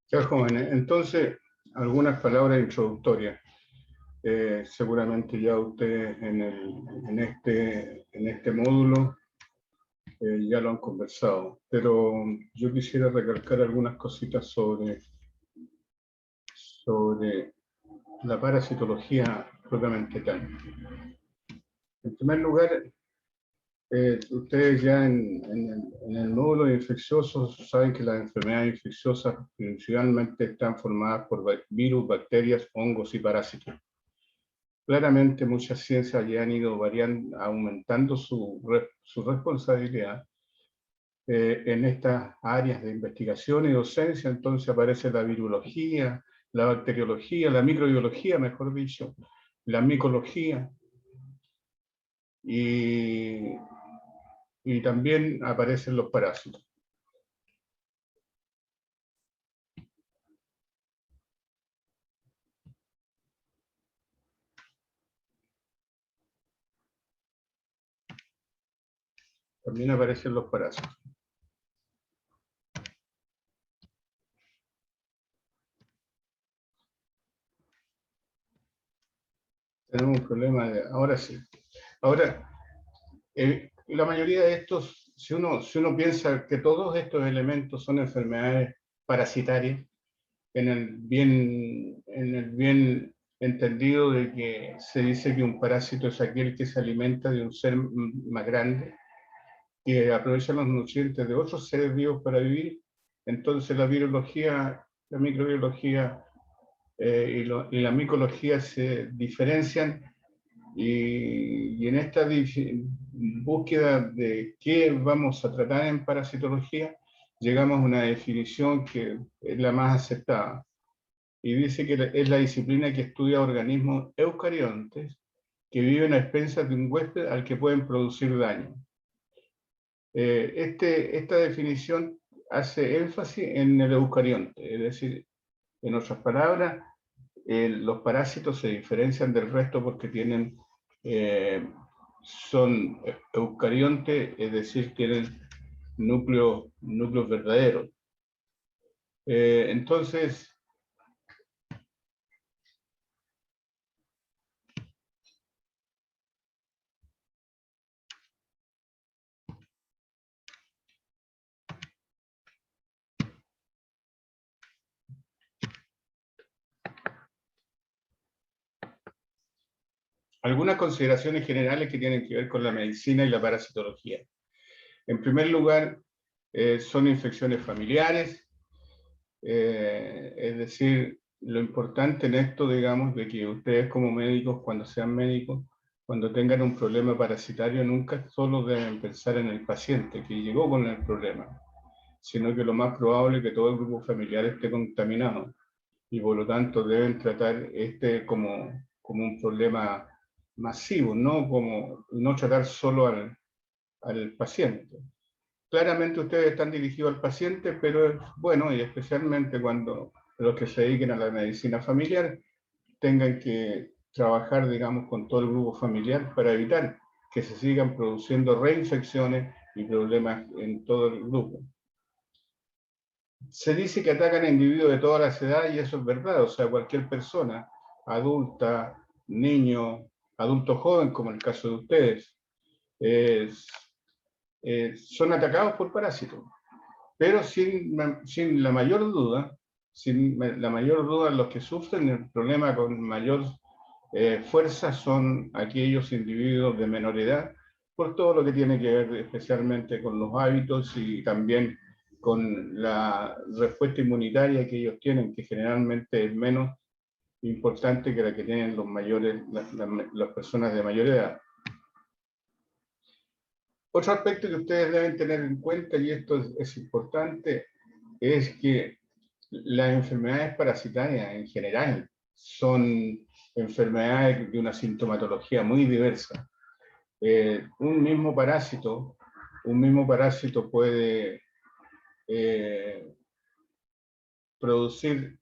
Ya, jóvenes, entonces, algunas palabras introductorias. Seguramente ya ustedes en este módulo ya lo han conversado, pero yo quisiera recalcar algunas cositas sobre la parasitología propiamente tal. En primer lugar, ustedes ya en el módulo de infecciosos saben que las enfermedades infecciosas principalmente están formadas por virus, bacterias, hongos y parásitos. Claramente muchas ciencias ya han ido variando, aumentando su responsabilidad en estas áreas de investigación y docencia. Entonces aparece la virología, la bacteriología, la microbiología, mejor dicho, la micología, y también aparecen los parásitos. También aparecen los parásitos. Tenemos un problema de... Ahora sí. Ahora, la mayoría de estos, si uno piensa que todos estos elementos son enfermedades parasitarias, en el bien entendido de que se dice que un parásito es aquel que se alimenta de un ser más grande y aprovecha los nutrientes de otros seres vivos para vivir. Entonces la virología, la microbiología y la micología se diferencian, y en esta búsqueda de qué vamos a tratar en parasitología, llegamos a una definición que es la más aceptada, y dice que es la disciplina que estudia organismos eucariontes que viven a expensas de un huésped al que pueden producir daño. Esta definición hace énfasis en el eucarionte, es decir, en otras palabras, los parásitos se diferencian del resto porque son eucariontes, es decir, tienen núcleos verdaderos. Entonces, algunas consideraciones generales que tienen que ver con la medicina y la parasitología. En primer lugar, son infecciones familiares, es decir, lo importante en esto, digamos, de que ustedes como médicos, cuando sean médicos, cuando tengan un problema parasitario, nunca solo deben pensar en el paciente que llegó con el problema, sino que lo más probable es que todo el grupo familiar esté contaminado, y por lo tanto deben tratar como un problema masivo, no tratar solo al paciente. Claramente ustedes están dirigidos al paciente, pero es bueno, y especialmente cuando los que se dediquen a la medicina familiar tengan que trabajar, digamos, con todo el grupo familiar para evitar que se sigan produciendo reinfecciones y problemas en todo el grupo. Se dice que atacan a individuos de todas las edades, y eso es verdad. O sea, cualquier persona, adulta, niño, adulto joven, como en el caso de ustedes, son atacados por parásitos. Pero sin la mayor duda, los que sufren el problema con mayor fuerza son aquellos individuos de menor edad, por todo lo que tiene que ver especialmente con los hábitos y también con la respuesta inmunitaria que ellos tienen, que generalmente es menos importante que la que tienen las personas de mayor edad. Otro aspecto que ustedes deben tener en cuenta, y esto es importante, es que las enfermedades parasitarias en general son enfermedades de una sintomatología muy diversa. Un mismo parásito puede producir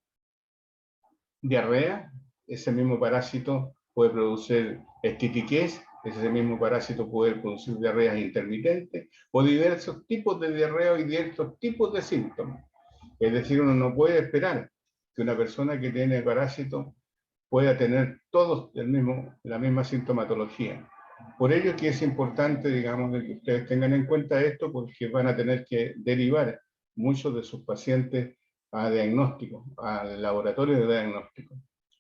diarrea, ese mismo parásito puede producir estitiquez, ese mismo parásito puede producir diarreas intermitentes o diversos tipos de diarrea y diversos tipos de síntomas. Es decir, uno no puede esperar que una persona que tiene parásito pueda tener todos la misma sintomatología. Por ello es que es importante, digamos, que ustedes tengan en cuenta esto, porque van a tener que derivar muchos de sus pacientes a diagnóstico, al laboratorio de diagnóstico.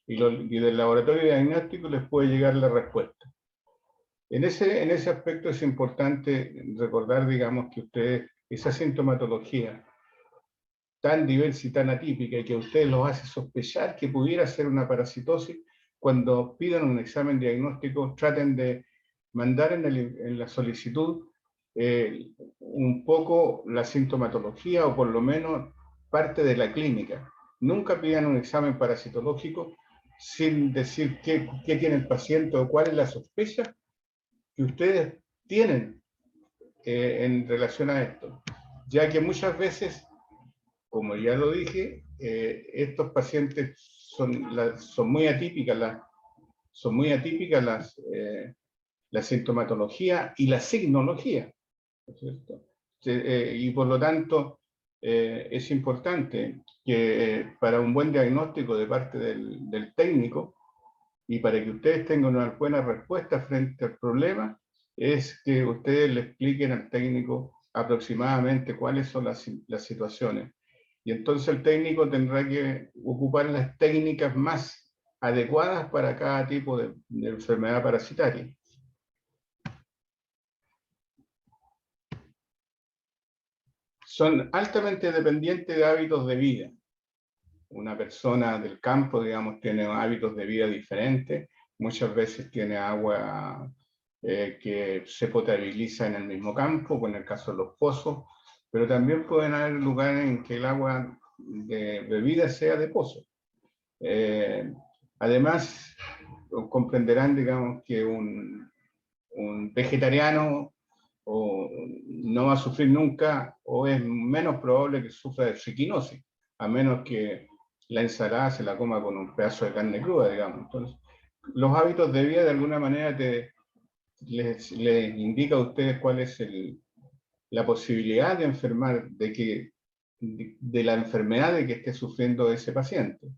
Y del laboratorio de diagnóstico les puede llegar la respuesta. En ese aspecto es importante recordar, digamos, que ustedes, esa sintomatología tan diversa y tan atípica y que a ustedes los hace sospechar que pudiera ser una parasitosis, cuando pidan un examen diagnóstico, traten de mandar en la solicitud un poco la sintomatología o por lo menos parte de la clínica. Nunca pidan un examen parasitológico sin decir qué tiene el paciente o cuál es la sospecha que ustedes tienen en relación a esto, ya que muchas veces, como ya lo dije, estos pacientes son muy atípicas la sintomatología y la signología, ¿no es cierto? Y por lo tanto, es importante que para un buen diagnóstico de parte del técnico y para que ustedes tengan una buena respuesta frente al problema, es que ustedes le expliquen al técnico aproximadamente cuáles son las situaciones. Y entonces el técnico tendrá que ocupar las técnicas más adecuadas para cada tipo de enfermedad parasitaria. Son altamente dependientes de hábitos de vida. Una persona del campo, digamos, tiene hábitos de vida diferentes. Muchas veces tiene agua que se potabiliza en el mismo campo, como en el caso de los pozos, pero también pueden haber lugares en que el agua de bebida sea de pozo. Además, comprenderán, digamos, que un vegetariano o no va a sufrir nunca, o es menos probable que sufra de triquinosis, a menos que la ensalada se la coma con un pedazo de carne cruda, digamos. Entonces, los hábitos de vida de alguna manera les indica a ustedes cuál es la posibilidad de enfermar, de la enfermedad de que esté sufriendo ese paciente.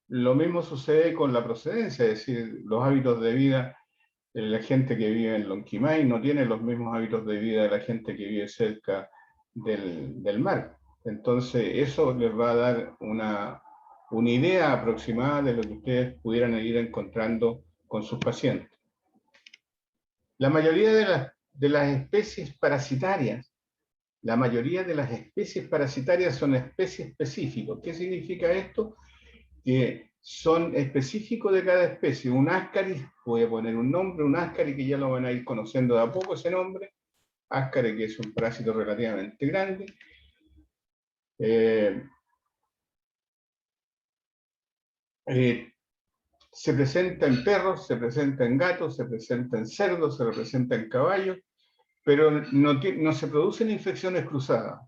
Lo mismo sucede con la procedencia, es decir, los hábitos de vida. La gente que vive en Lonquimay no tiene los mismos hábitos de vida de la gente que vive cerca del mar. Entonces, eso les va a dar una idea aproximada de lo que ustedes pudieran ir encontrando con sus pacientes. La mayoría de las especies parasitarias, son especies específicas. ¿Qué significa esto? Que son específicos de cada especie. Un ascaris, voy a poner un nombre, un ascaris que ya lo van a ir conociendo de a poco ese nombre, ascaris, que es un parásito relativamente grande. Se presenta en perros, se presenta en gatos, se presenta en cerdos, se presenta en caballos, pero no se producen infecciones cruzadas.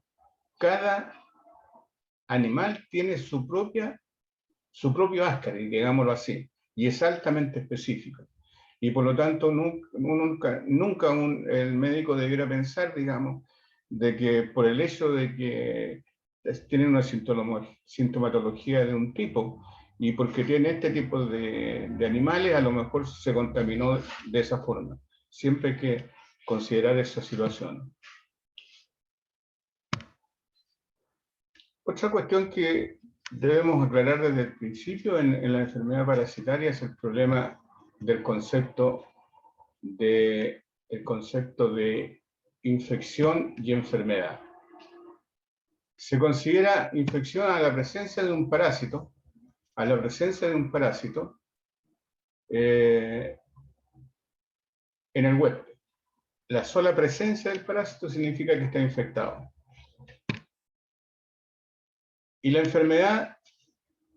Cada animal tiene su propio ascaris, digámoslo así, y es altamente específico. Y por lo tanto, nunca el médico debiera pensar, digamos, de que por el hecho de que tienen una sintomatología de un tipo, y porque tiene este tipo de animales, a lo mejor se contaminó de esa forma. Siempre hay que considerar esa situación. Otra cuestión que debemos aclarar desde el principio en la enfermedad parasitaria es el problema del concepto de infección y enfermedad. Se considera infección a la presencia de un parásito, en el huésped. La sola presencia del parásito significa que está infectado. Y la enfermedad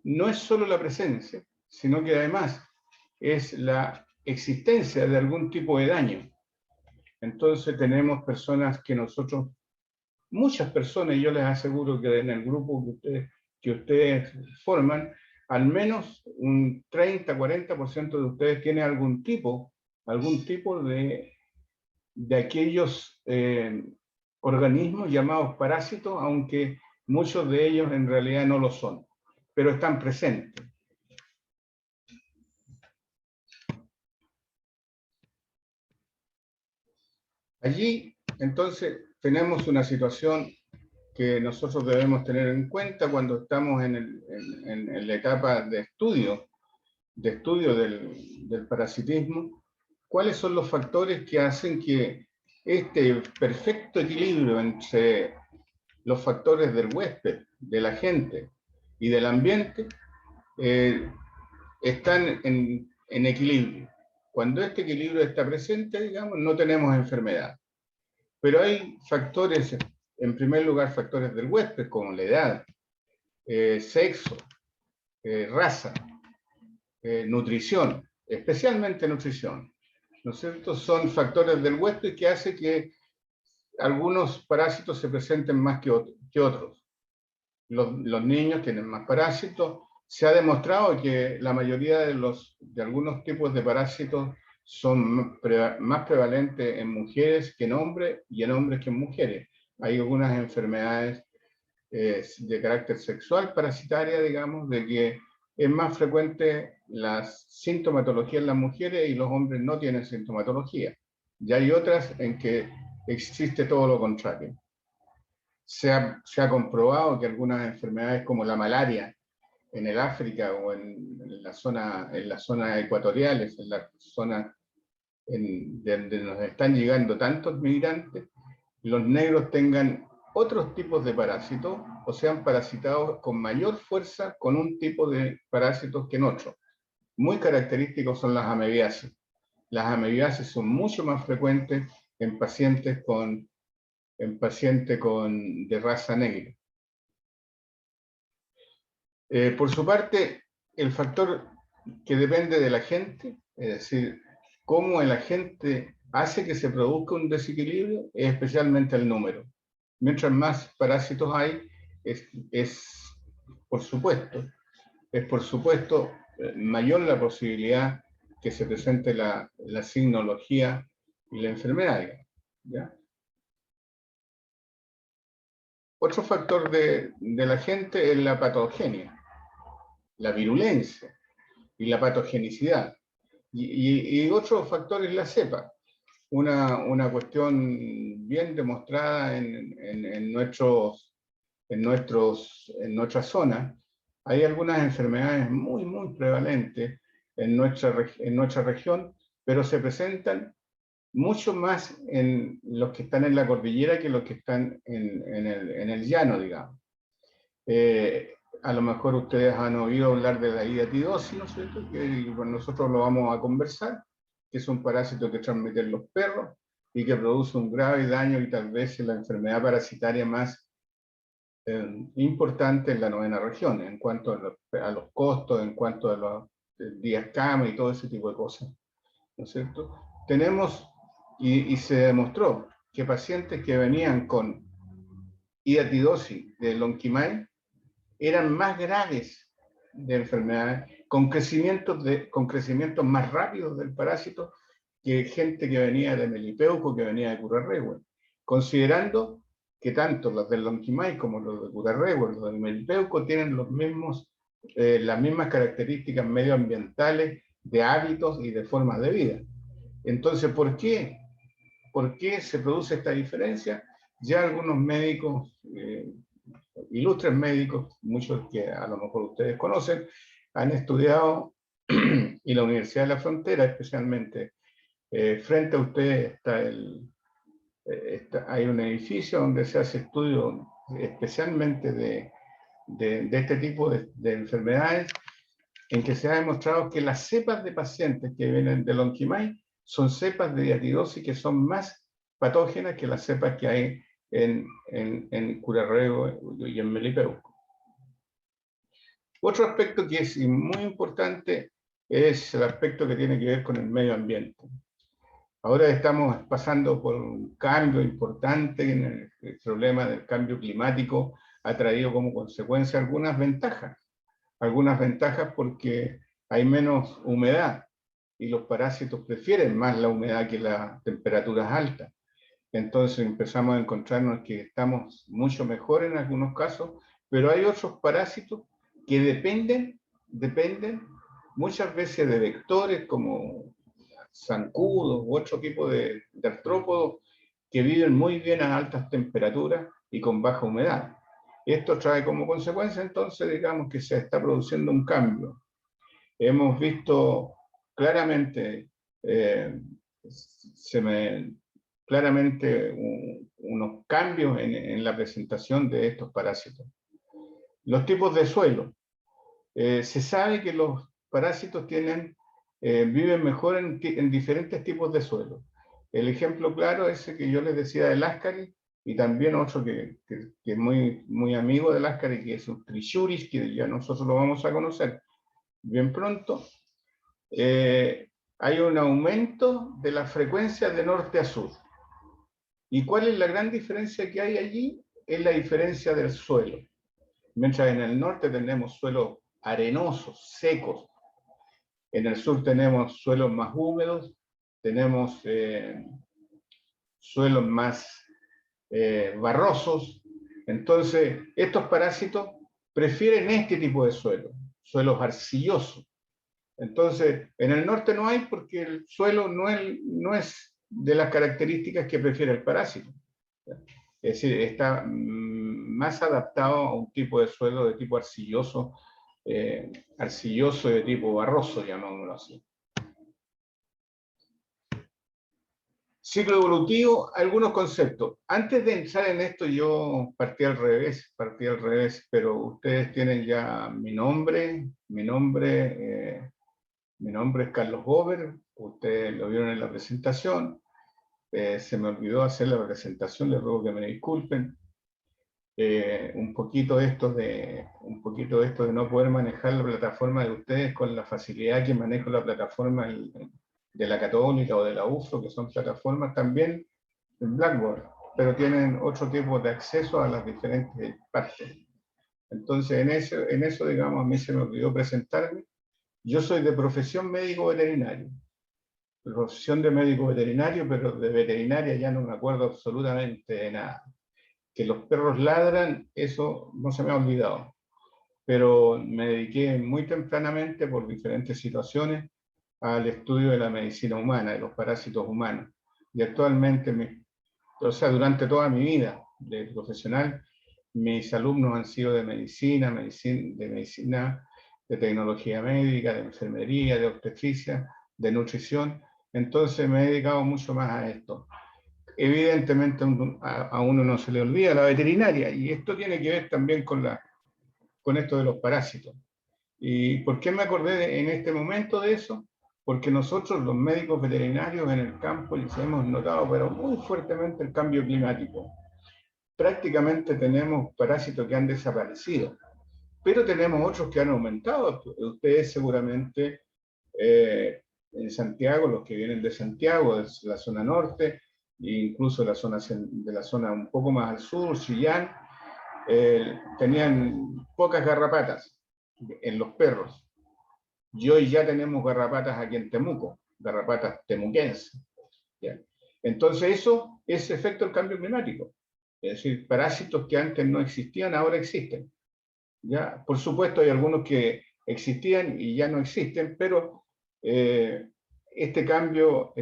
no es solo la presencia, sino que además es la existencia de algún tipo de daño. Entonces tenemos personas que muchas personas, y yo les aseguro que en el grupo que ustedes forman, al menos un 30-40% de ustedes tiene algún tipo de aquellos organismos llamados parásitos, aunque muchos de ellos en realidad no lo son, pero están presentes. Allí, entonces, tenemos una situación que nosotros debemos tener en cuenta cuando estamos en la etapa de estudio del parasitismo. ¿Cuáles son los factores que hacen que este perfecto equilibrio entre los factores del huésped, de la gente y del ambiente están en equilibrio? Cuando este equilibrio está presente, digamos, no tenemos enfermedad. Pero hay factores, en primer lugar, factores del huésped, como la edad, sexo, raza, nutrición, especialmente nutrición, ¿no es cierto? Son factores del huésped que hacen que algunos parásitos se presenten más que otros. Los niños tienen más parásitos. Se ha demostrado que la mayoría de algunos tipos de parásitos son más prevalentes en mujeres que en hombres y en hombres que en mujeres. Hay algunas enfermedades de carácter sexual parasitaria, digamos, de que es más frecuente la sintomatología en las mujeres y los hombres no tienen sintomatología. Y hay otras en que existe todo lo contrario. Se ha comprobado que algunas enfermedades como la malaria en el África o en las zonas ecuatoriales, en la zona donde nos están llegando tantos migrantes, los negros tengan otros tipos de parásitos o sean parasitados con mayor fuerza con un tipo de parásitos que en otro. Muy característicos son las amebiasis. Las amebiasis son mucho más frecuentes en pacientes de raza negra. Por su parte, el factor que depende de la gente, es decir, cómo el agente hace que se produzca un desequilibrio, es especialmente el número. Mientras más parásitos hay, es por supuesto, mayor la posibilidad que se presente la signología y la enfermedad, ¿ya? Otro factor de la gente es la patogenia, la virulencia y la patogenicidad. Y otro factor es la cepa, una cuestión bien demostrada en nuestra zona. Hay algunas enfermedades muy, muy prevalentes en nuestra región, pero se presentan mucho más en los que están en la cordillera que los que están en el llano, digamos. A lo mejor ustedes han oído hablar de la hidatidosis, ¿no es cierto? Que nosotros lo vamos a conversar, que es un parásito que transmiten los perros y que produce un grave daño y tal vez la enfermedad parasitaria más importante en la novena región, en cuanto a los costos, en cuanto a los días cama y todo ese tipo de cosas, ¿no es cierto? Tenemos, y se demostró, que pacientes que venían con hidatidosis de Lonquimay eran más graves de enfermedades, con crecimientos más rápidos del parásito que gente que venía de Melipeuco, que venía de Curarrehue, considerando que tanto los del Lonquimay como los de Curarrehue, los del Melipeuco, tienen las mismas características medioambientales de hábitos y de formas de vida. Entonces, ¿por qué se produce esta diferencia? Ya algunos médicos, ilustres médicos, muchos que a lo mejor ustedes conocen, han estudiado, y la Universidad de la Frontera especialmente, frente a ustedes hay un edificio donde se hace estudio especialmente de este tipo de enfermedades, en que se ha demostrado que las cepas de pacientes que vienen de Lonquimay son cepas de hidatidosis que son más patógenas que las cepas que hay en Curarrehue y en Melipeuco. Otro aspecto que es muy importante es el aspecto que tiene que ver con el medio ambiente. Ahora estamos pasando por un cambio importante en el problema del cambio climático, ha traído como consecuencia algunas ventajas. algunas ventajas porque hay menos humedad y los parásitos prefieren más la humedad que las temperaturas altas. Entonces empezamos a encontrarnos que estamos mucho mejor en algunos casos, pero hay otros parásitos que dependen muchas veces de vectores como zancudos u otro tipo de artrópodos que viven muy bien a altas temperaturas y con baja humedad. Esto trae como consecuencia entonces, digamos, que se está produciendo un cambio. Hemos visto claramente, unos cambios en la presentación de estos parásitos. Los tipos de suelo. Se sabe que los parásitos viven mejor en diferentes tipos de suelo. El ejemplo claro es ese que yo les decía del Ascaris, y también otro que es muy amigo del Ascaris, que es un Trichuris, que ya nosotros lo vamos a conocer bien pronto. Hay un aumento de la frecuencia de norte a sur. ¿Y cuál es la gran diferencia que hay allí? Es la diferencia del suelo. Mientras en el norte tenemos suelos arenosos, secos, en el sur tenemos suelos más húmedos, tenemos suelos más barrosos. Entonces, estos parásitos prefieren este tipo de suelo, suelos arcillosos. Entonces, en el norte no hay porque el suelo no es de las características que prefiere el parásito. Es decir, está más adaptado a un tipo de suelo de tipo arcilloso, arcilloso de tipo barroso, llamámoslo así. Ciclo evolutivo, algunos conceptos. Antes de entrar en esto yo partí al revés, pero ustedes tienen ya mi nombre es Carlos Bober, ustedes lo vieron en la presentación, se me olvidó hacer la presentación, les ruego que me disculpen. Un poquito esto de no poder manejar la plataforma de ustedes con la facilidad que manejo la plataforma de la Católica o de la UFRO, que son plataformas también en Blackboard, pero tienen otro tipo de acceso a las diferentes partes. Entonces, en eso, digamos, a mí se me olvidó presentarme. Yo soy de profesión médico veterinario, profesión de médico veterinario, pero de veterinaria ya no me acuerdo absolutamente de nada. Que los perros ladran, eso no se me ha olvidado. Pero me dediqué muy tempranamente, por diferentes situaciones, al estudio de la medicina humana, de los parásitos humanos. Y actualmente, durante toda mi vida de profesional, mis alumnos han sido de medicina, de tecnología médica, de enfermería, de obstetricia, de nutrición. Entonces me he dedicado mucho más a esto. Evidentemente a uno no se le olvida la veterinaria, y esto tiene que ver también con esto de los parásitos. ¿Y por qué me acordé en este momento de eso? Porque nosotros, los médicos veterinarios en el campo, hemos notado pero muy fuertemente el cambio climático. Prácticamente tenemos parásitos que han desaparecido, pero tenemos otros que han aumentado. Ustedes seguramente en Santiago, los que vienen de Santiago, de la zona norte, incluso de la zona un poco más al sur, Chillán, tenían pocas garrapatas en los perros. Y hoy ya tenemos garrapatas aquí en Temuco, garrapatas temuquenses. ¿Ya? Entonces eso es efecto del cambio climático. Es decir, parásitos que antes no existían, ahora existen. ¿Ya? Por supuesto hay algunos que existían y ya no existen, pero este cambio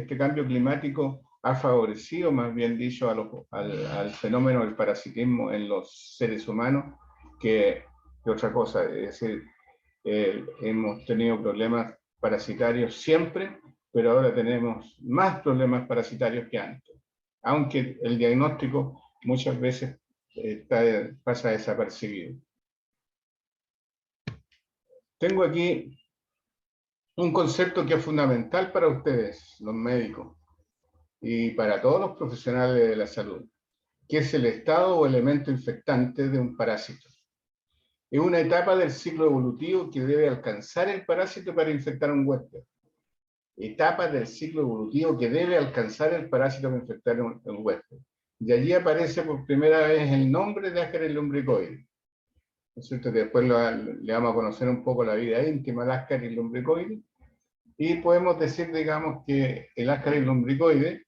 climático ha favorecido, más bien dicho, al fenómeno del parasitismo en los seres humanos que otra cosa. Es decir, hemos tenido problemas parasitarios siempre, pero ahora tenemos más problemas parasitarios que antes, aunque el diagnóstico muchas veces pasa desapercibido. Tengo aquí un concepto que es fundamental para ustedes, los médicos, y para todos los profesionales de la salud, que es el estado o elemento infectante de un parásito. Es una etapa del ciclo evolutivo que debe alcanzar el parásito para infectar un huésped. Etapa del ciclo evolutivo que debe alcanzar el parásito para infectar un huésped. Y allí aparece por primera vez el nombre de Ascaris lumbricoides. ¿no es cierto? Que después le vamos a conocer un poco la vida íntima del Ascaris lumbricoides, y podemos decir, digamos, que el Ascaris lumbricoides,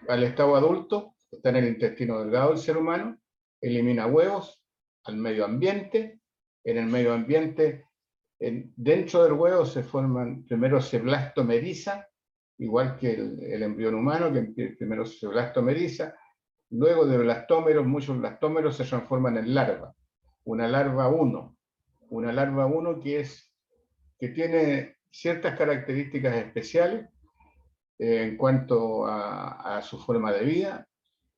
al estado adulto, está en el intestino delgado del ser humano, elimina huevos al medio ambiente. En el medio ambiente, dentro del huevo se forman primero se blastomeriza, igual que el embrión humano, que primero se blastomeriza, luego de blastómeros, muchos blastómeros se transforman en larva. Una larva 1 que tiene ciertas características especiales en cuanto a su forma de vida,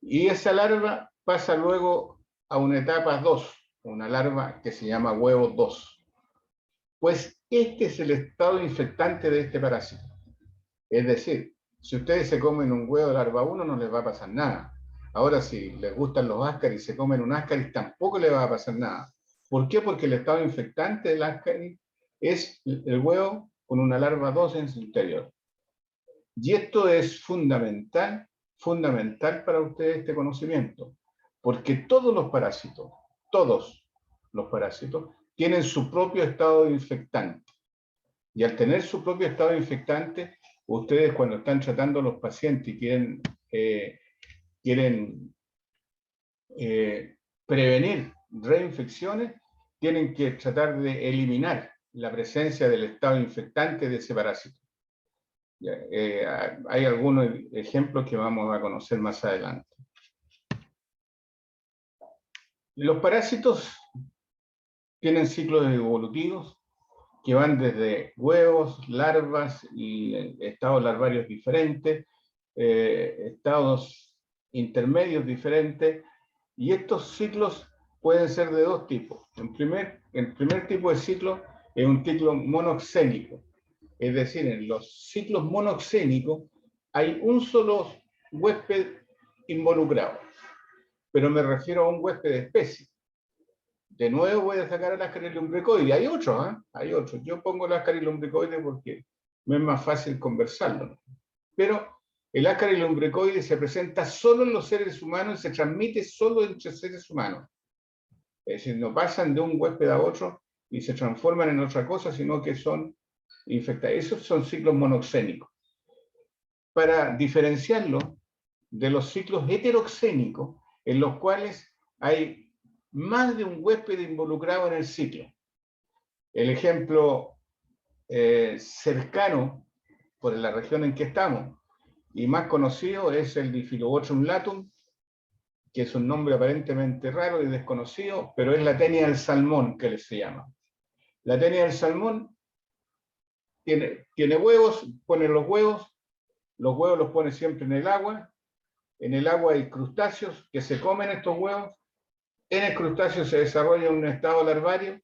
y esa larva pasa luego a una etapa 2, una larva que se llama huevo 2. Pues este es el estado infectante de este parásito. Es decir, si ustedes se comen un huevo de larva 1 no les va a pasar nada. Ahora, si les gustan los Ascaris y se comen un Ascaris, tampoco les va a pasar nada. ¿Por qué? Porque el estado infectante del Ascaris es el huevo con una larva 2 en su interior. Y esto es fundamental para ustedes este conocimiento, porque todos los parásitos, tienen su propio estado infectante. Y al tener su propio estado infectante, ustedes cuando están tratando a los pacientes y quieren prevenir reinfecciones, tienen que tratar de eliminar la presencia del estado infectante de ese parásito. Hay algunos ejemplos que vamos a conocer más adelante. Los parásitos tienen ciclos evolutivos que van desde huevos, larvas y estados larvarios diferentes, estados intermedios diferentes, y estos ciclos pueden ser de dos tipos. El primer tipo de ciclo es un ciclo monoxénico, es decir, en los ciclos monoxénicos hay un solo huésped involucrado, pero me refiero a un huésped de especie. De nuevo voy a sacar el Ascaris lumbricoides. Hay otros, hay otros. Yo pongo el Ascaris lumbricoides porque me es más fácil conversarlo. Pero el Ascaris lumbricoides se presenta solo en los seres humanos y se transmite solo entre seres humanos. Es decir, no pasan de un huésped a otro y se transforman en otra cosa, sino que son infectados. Esos son ciclos monoxénicos. Para diferenciarlo de los ciclos heteroxénicos, en los cuales hay más de un huésped involucrado en el ciclo. El ejemplo cercano por la región en que estamos y más conocido es el Diphyllobothrum latum, que es un nombre aparentemente raro y desconocido, pero es la tenia del salmón que se llama. La tenia del salmón tiene huevos, pone los huevos los pone siempre en el agua hay crustáceos que se comen estos huevos. En el crustáceo se desarrolla un estado larvario.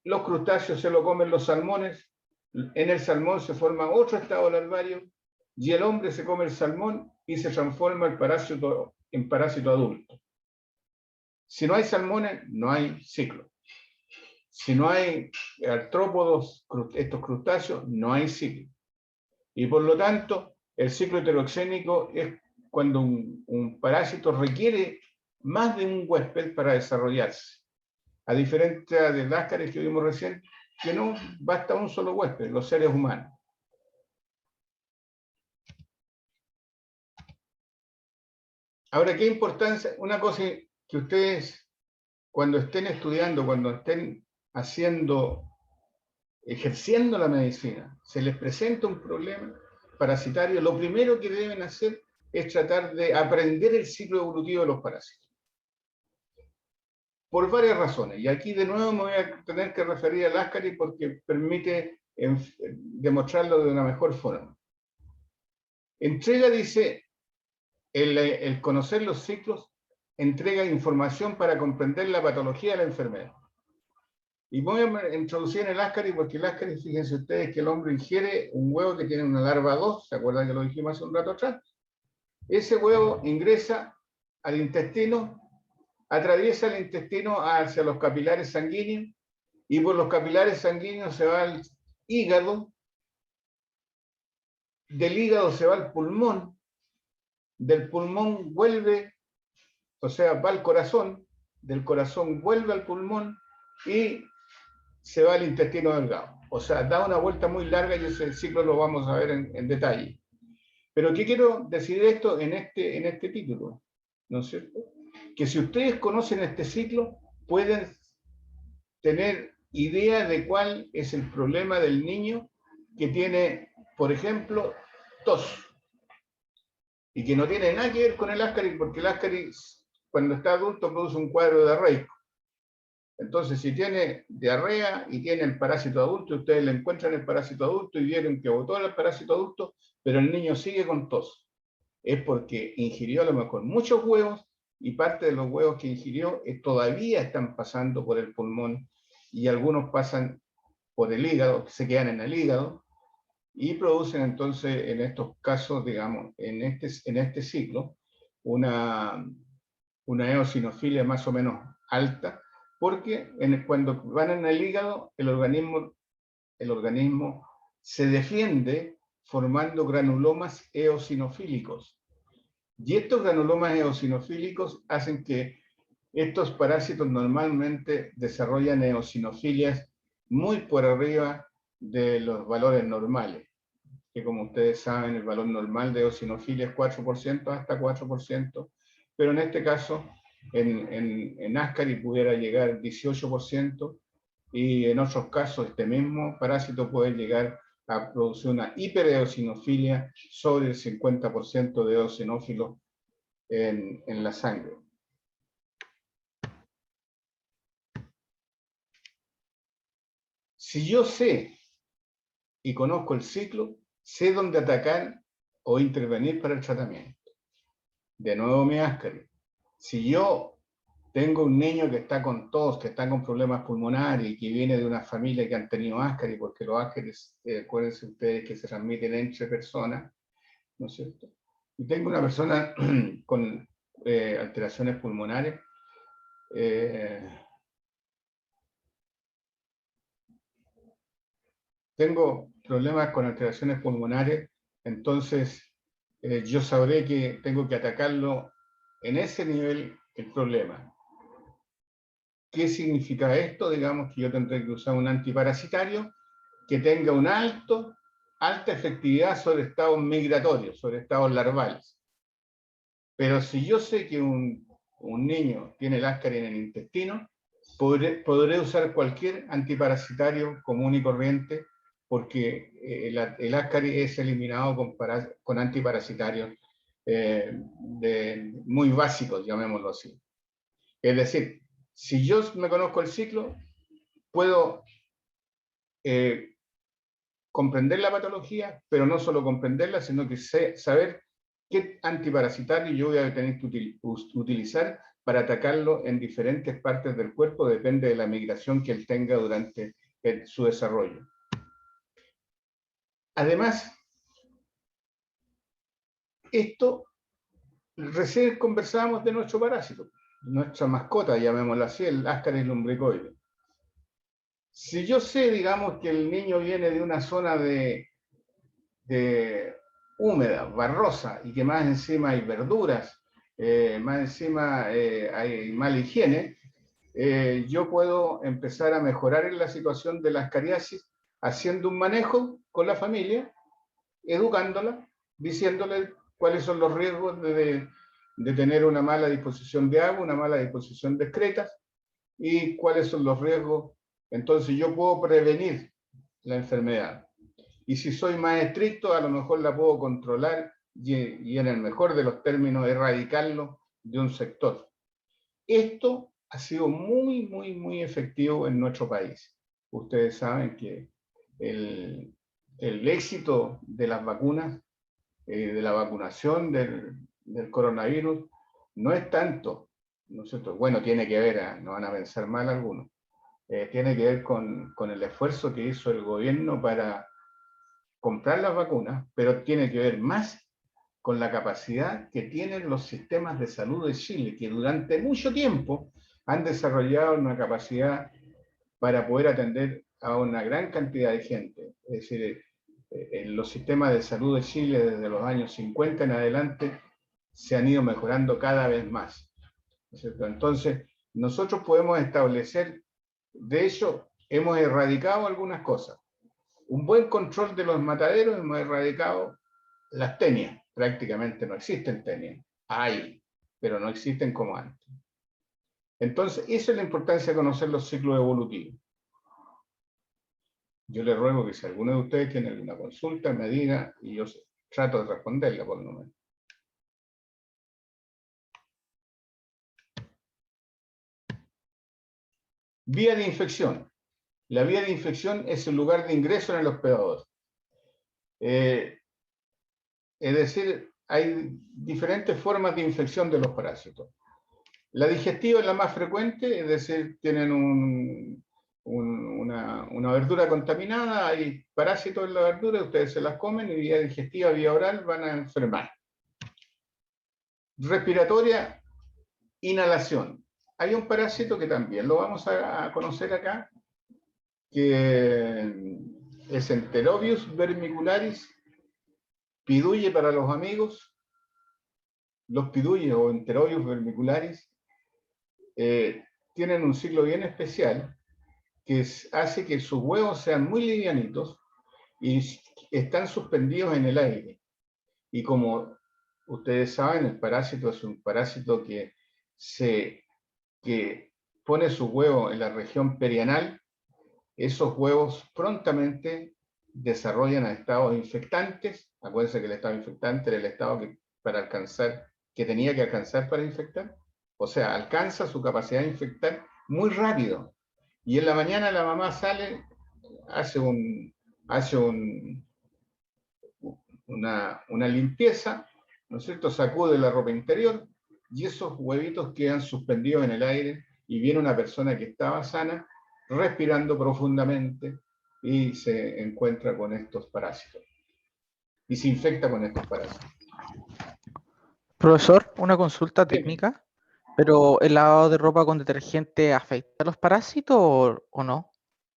Los crustáceos se lo comen los salmones. En el salmón se forma otro estado larvario y el hombre se come el salmón y se transforma el parásito en parásito adulto. Si no hay salmones, no hay ciclo. Si no hay artrópodos, estos crustáceos, no hay ciclo. Y por lo tanto, el ciclo heteroxénico es cuando un parásito requiere más de un huésped para desarrollarse. A diferencia del Ascaris que vimos recién, que no basta un solo huésped, los seres humanos. Ahora, ¿qué importancia? Una cosa que ustedes, cuando estén estudiando, cuando estén ejerciendo la medicina, se les presenta un problema parasitario, lo primero que deben hacer es tratar de aprender el ciclo evolutivo de los parásitos. Por varias razones. Y aquí de nuevo me voy a tener que referir al Ascaris porque permite demostrarlo de una mejor forma. Entrega, dice, el conocer los ciclos entrega información para comprender la patología de la enfermedad. Y voy a introducir en el Ascaris porque el Ascaris, fíjense ustedes que el hombre ingiere un huevo que tiene una larva 2, ¿se acuerdan que lo dijimos hace un rato atrás? Ese huevo ingresa al intestino, atraviesa el intestino hacia los capilares sanguíneos y por los capilares sanguíneos se va al hígado, del hígado se va al pulmón, del pulmón vuelve o sea, va al corazón, del corazón vuelve al pulmón y se va al intestino delgado. O sea, da una vuelta muy larga y ese ciclo lo vamos a ver en detalle. Pero ¿qué quiero decir esto en este título? ¿No es cierto? Que si ustedes conocen este ciclo, pueden tener idea de cuál es el problema del niño que tiene, por ejemplo, tos. Y que no tiene nada que ver con el Ascaris, porque el Ascaris, cuando está adulto, produce un cuadro de diarreico. Entonces, si tiene diarrea y tiene el parásito adulto, ustedes le encuentran el parásito adulto y vieron que botó el parásito adulto, pero el niño sigue con tos. Es porque ingirió a lo mejor muchos huevos y parte de los huevos que ingirió todavía están pasando por el pulmón y algunos pasan por el hígado, se quedan en el hígado y producen entonces en estos casos, digamos, en este ciclo, una eosinofilia más o menos alta, porque cuando van en el hígado, el organismo se defiende formando granulomas eosinofílicos. Y estos granulomas eosinofílicos hacen que estos parásitos normalmente desarrollan eosinofilias muy por arriba de los valores normales, que como ustedes saben, el valor normal de eosinofilia es 4%, hasta 4%, pero en este caso, en Ascaris pudiera llegar 18%, y en otros casos este mismo parásito puede llegar a producir una hipereosinofilia sobre el 50% de eosinófilos en la sangre. Si yo sé y conozco el ciclo, sé dónde atacar o intervenir para el tratamiento. De nuevo mi Ascaris. Si yo tengo un niño que está con tos, que está con problemas pulmonares y que viene de una familia que han tenido Ascaris, porque los Ascaris, acuérdense ustedes que se transmiten entre personas, ¿no es cierto? Y tengo una persona con alteraciones pulmonares, tengo problemas con alteraciones pulmonares, entonces yo sabré que tengo que atacarlo en ese nivel el problema. ¿Qué significa esto? Digamos que yo tendré que usar un antiparasitario que tenga una alta efectividad sobre estados migratorios, sobre estados larvales. Pero si yo sé que un niño tiene el Ascaris en el intestino, podré usar cualquier antiparasitario común y corriente, porque el Ascaris es eliminado con antiparasitarios muy básicos, llamémoslo así. Es decir, si yo me conozco el ciclo, puedo comprender la patología, pero no solo comprenderla, sino que saber qué antiparasitario yo voy a tener que utilizar para atacarlo en diferentes partes del cuerpo, depende de la migración que él tenga durante su desarrollo. Además, recién conversábamos de nuestro parásito, nuestra mascota, llamémoslo así, el Ascaris lumbricoide. Si yo sé, digamos, que el niño viene de una zona de húmeda, barrosa, y que más encima hay verduras, más encima hay mala higiene, yo puedo empezar a mejorar en la situación de la ascariasis haciendo un manejo con la familia, educándola, diciéndole cuáles son los riesgos de tener una mala disposición de agua, una mala disposición de excretas, y cuáles son los riesgos. Entonces yo puedo prevenir la enfermedad. Y si soy más estricto, a lo mejor la puedo controlar y en el mejor de los términos, erradicarlo de un sector. Esto ha sido muy, muy, muy efectivo en nuestro país. Ustedes saben que el éxito de las vacunas, de la vacunación del coronavirus, no es tanto, ¿no es cierto? Bueno, tiene que ver, no van a pensar mal algunos, tiene que ver con el esfuerzo que hizo el gobierno para comprar las vacunas, pero tiene que ver más con la capacidad que tienen los sistemas de salud de Chile, que durante mucho tiempo han desarrollado una capacidad para poder atender a una gran cantidad de gente. Es decir, en los sistemas de salud de Chile desde los años 50 en adelante se han ido mejorando cada vez más. ¿no es cierto? Entonces, nosotros podemos establecer, de hecho, hemos erradicado algunas cosas. Un buen control de los mataderos, hemos erradicado las tenias. Prácticamente no existen tenias. Hay, pero no existen como antes. Entonces, esa es la importancia de conocer los ciclos evolutivos. Yo les ruego que si alguno de ustedes tiene alguna consulta, me diga y yo trato de responderla por lo menos. Vía de infección. La vía de infección es el lugar de ingreso en el hospedador. Es decir, hay diferentes formas de infección de los parásitos. La digestiva es la más frecuente, es decir, tienen una verdura contaminada, hay parásitos en la verdura, ustedes se las comen y vía digestiva, vía oral van a enfermar. Respiratoria, inhalación. Hay un parásito que también lo vamos a conocer acá, que es Enterobius vermicularis, pidulle para los amigos. Los pidulles o Enterobius vermicularis tienen un ciclo bien especial que hace que sus huevos sean muy livianitos y están suspendidos en el aire. Y como ustedes saben, el parásito es un parásito que pone sus huevos en la región perianal. Esos huevos prontamente desarrollan a estados infectantes. Acuérdense que el estado infectante era el estado que tenía que alcanzar para infectar. O sea, alcanza su capacidad de infectar muy rápido. Y en la mañana la mamá sale, hace una limpieza, ¿no es cierto? Sacude la ropa interior y esos huevitos quedan suspendidos en el aire y viene una persona que estaba sana, respirando profundamente y se encuentra con estos parásitos. Y se infecta con estos parásitos. Profesor, una consulta técnica, pero ¿el lavado de ropa con detergente afecta a los parásitos o no?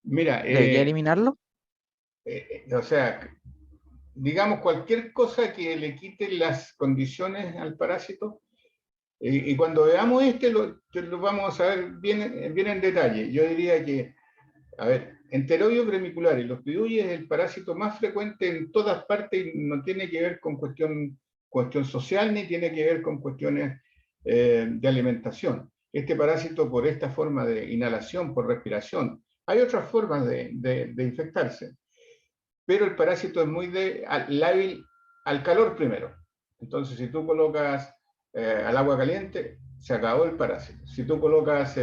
Mira, ¿Debería eliminarlo? o sea, digamos cualquier cosa que le quite las condiciones al parásito, y cuando veamos lo vamos a ver bien en detalle. Yo diría que, a ver, Enterobius vermicularis, los pidulles es el parásito más frecuente en todas partes y no tiene que ver con cuestión social ni tiene que ver con cuestiones de alimentación. Este parásito, por esta forma de inhalación, por respiración, hay otras formas de infectarse, pero el parásito es muy lábil al calor primero. Entonces, si tú colocas al agua caliente, se acabó el parásito. Si tú colocas,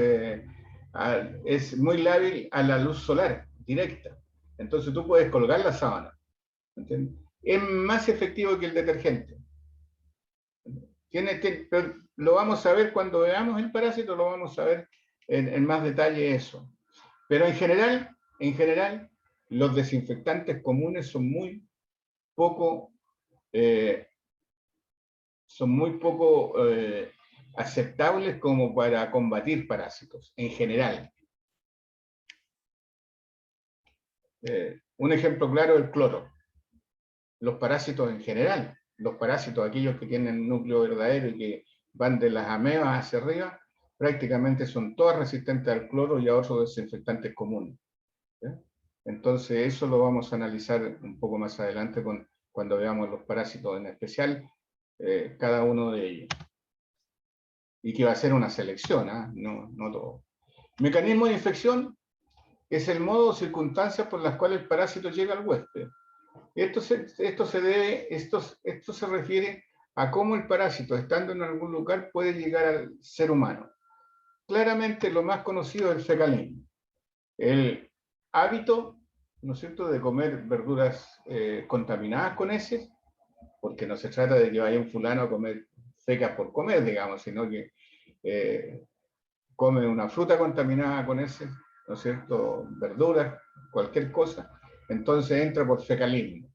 es muy lábil a la luz solar directa. Entonces tú puedes colgar la sábana. ¿Entiendes? Es más efectivo que el detergente. Pero lo vamos a ver cuando veamos el parásito, lo vamos a ver en más detalle eso. Pero en general, los desinfectantes comunes son muy poco aceptables como para combatir parásitos, en general. Un ejemplo claro es el cloro. Los parásitos en general, los parásitos, aquellos que tienen núcleo verdadero y que van de las amebas hacia arriba, prácticamente son todas resistentes al cloro y a otros desinfectantes comunes. ¿Sí? Entonces eso lo vamos a analizar un poco más adelante cuando veamos los parásitos en especial, cada uno de ellos. Y que va a ser una selección, no todo. Mecanismo de infección es el modo o circunstancias por las cuales el parásito llega al huésped. Esto se refiere a cómo el parásito, estando en algún lugar, puede llegar al ser humano. Claramente lo más conocido es el fecalismo. El hábito, ¿no es cierto?, de comer verduras contaminadas con heces, porque no se trata de que vaya un fulano a comer fecas por comer, digamos, sino que come una fruta contaminada con heces, ¿no es cierto?, verduras, cualquier cosa, entonces entra por fecalismo.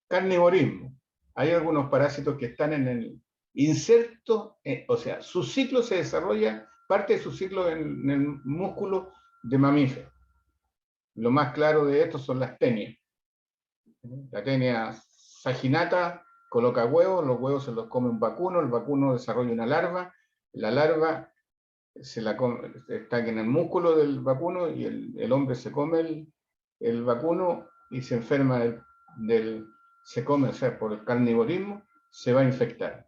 Carnivorismo. Hay algunos parásitos que están en el inserto, o sea, su ciclo se desarrolla, parte de su ciclo en el músculo de mamífero. Lo más claro de esto son las tenias. La tenia saginata coloca huevos, los huevos se los come un vacuno, el vacuno desarrolla una larva, la larva está en el músculo del vacuno y el hombre se come el vacuno y se enferma se come, o sea, por el carnivorismo, se va a infectar.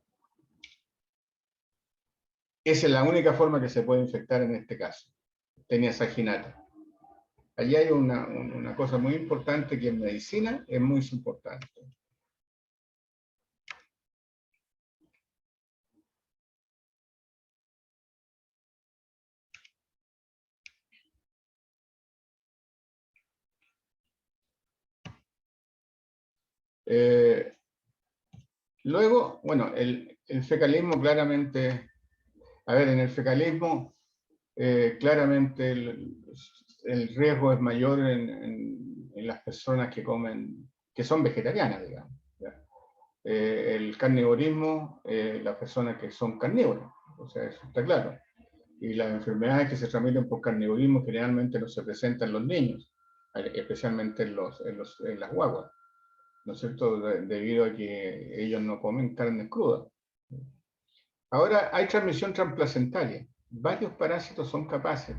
Esa es la única forma que se puede infectar en este caso. Tenia saginata. Allí hay una cosa muy importante que en medicina es muy importante. Luego, bueno, el fecalismo claramente, a ver, en el fecalismo claramente el riesgo es mayor en las personas que comen, que son vegetarianas, digamos. El carnivorismo, las personas que son carnívoras, o sea, eso está claro. Y las enfermedades que se transmiten por carnivorismo generalmente no se presentan en los niños, especialmente en las guaguas, ¿no es cierto? Debido a que ellos no comen carne cruda. Ahora hay transmisión transplacentaria. Varios parásitos son capaces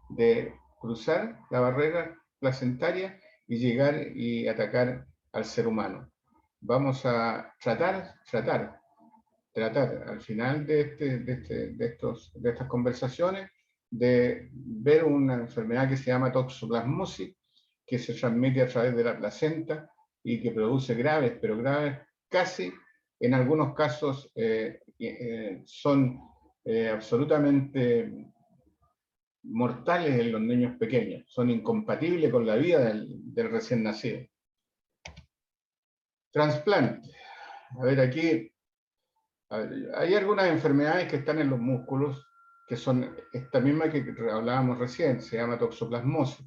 de cruzar la barrera placentaria y llegar y atacar al ser humano. Vamos a tratar al final de estas conversaciones de ver una enfermedad que se llama toxoplasmosis, que se transmite a través de la placenta y que produce graves, pero graves casi, en algunos casos son absolutamente mortales en los niños pequeños, son incompatibles con la vida del recién nacido. Trasplante. A ver, aquí hay algunas enfermedades que están en los músculos, que son esta misma que hablábamos recién, se llama toxoplasmosis.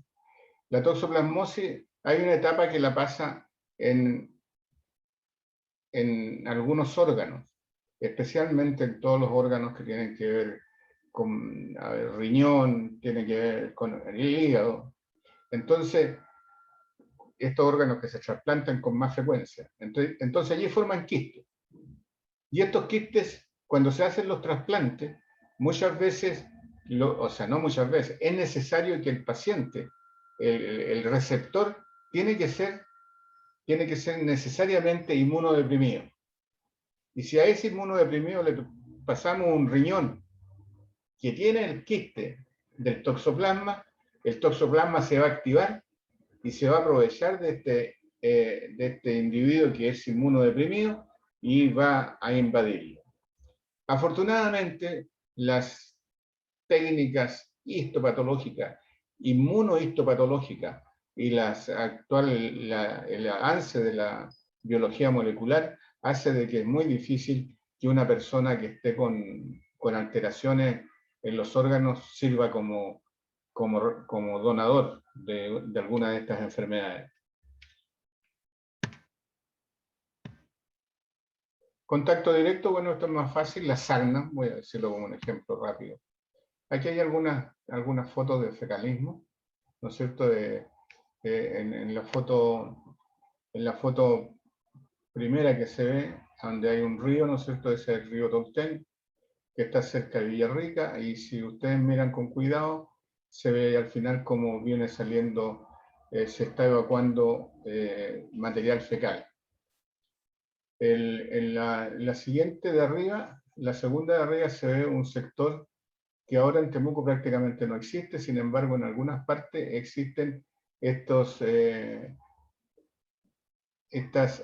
La toxoplasmosis, hay una etapa que la pasa en algunos órganos, especialmente en todos los órganos que tienen que ver con riñón, tiene que ver con el hígado. Entonces, estos órganos que se trasplantan con más frecuencia. Entonces allí forman quistes. Y estos quistes, cuando se hacen los trasplantes, muchas veces, o sea, no muchas veces, es necesario que el paciente, el receptor, tiene que ser necesariamente inmunodeprimido. Y si a ese inmunodeprimido le pasamos un riñón que tiene el quiste del toxoplasma, el toxoplasma se va a activar y se va a aprovechar de este individuo que es inmunodeprimido y va a invadirlo. Afortunadamente, las técnicas histopatológicas, inmunohistopatológicas y el avance de la biología molecular hace de que es muy difícil que una persona que esté con alteraciones en los órganos sirva como donador de alguna de estas enfermedades. Contacto directo, bueno, esto es más fácil, la sarna, voy a decirlo como un ejemplo rápido. Aquí hay algunas fotos de fecalismo, ¿no es cierto? En la foto primera que se ve, donde hay un río, ¿no es cierto? Ese es el río Tolten, que está cerca de Villarrica, y si ustedes miran con cuidado, se ve al final cómo viene saliendo, se está evacuando material fecal. En la siguiente de arriba, la segunda de arriba, se ve un sector que ahora en Temuco prácticamente no existe, sin embargo en algunas partes existen estos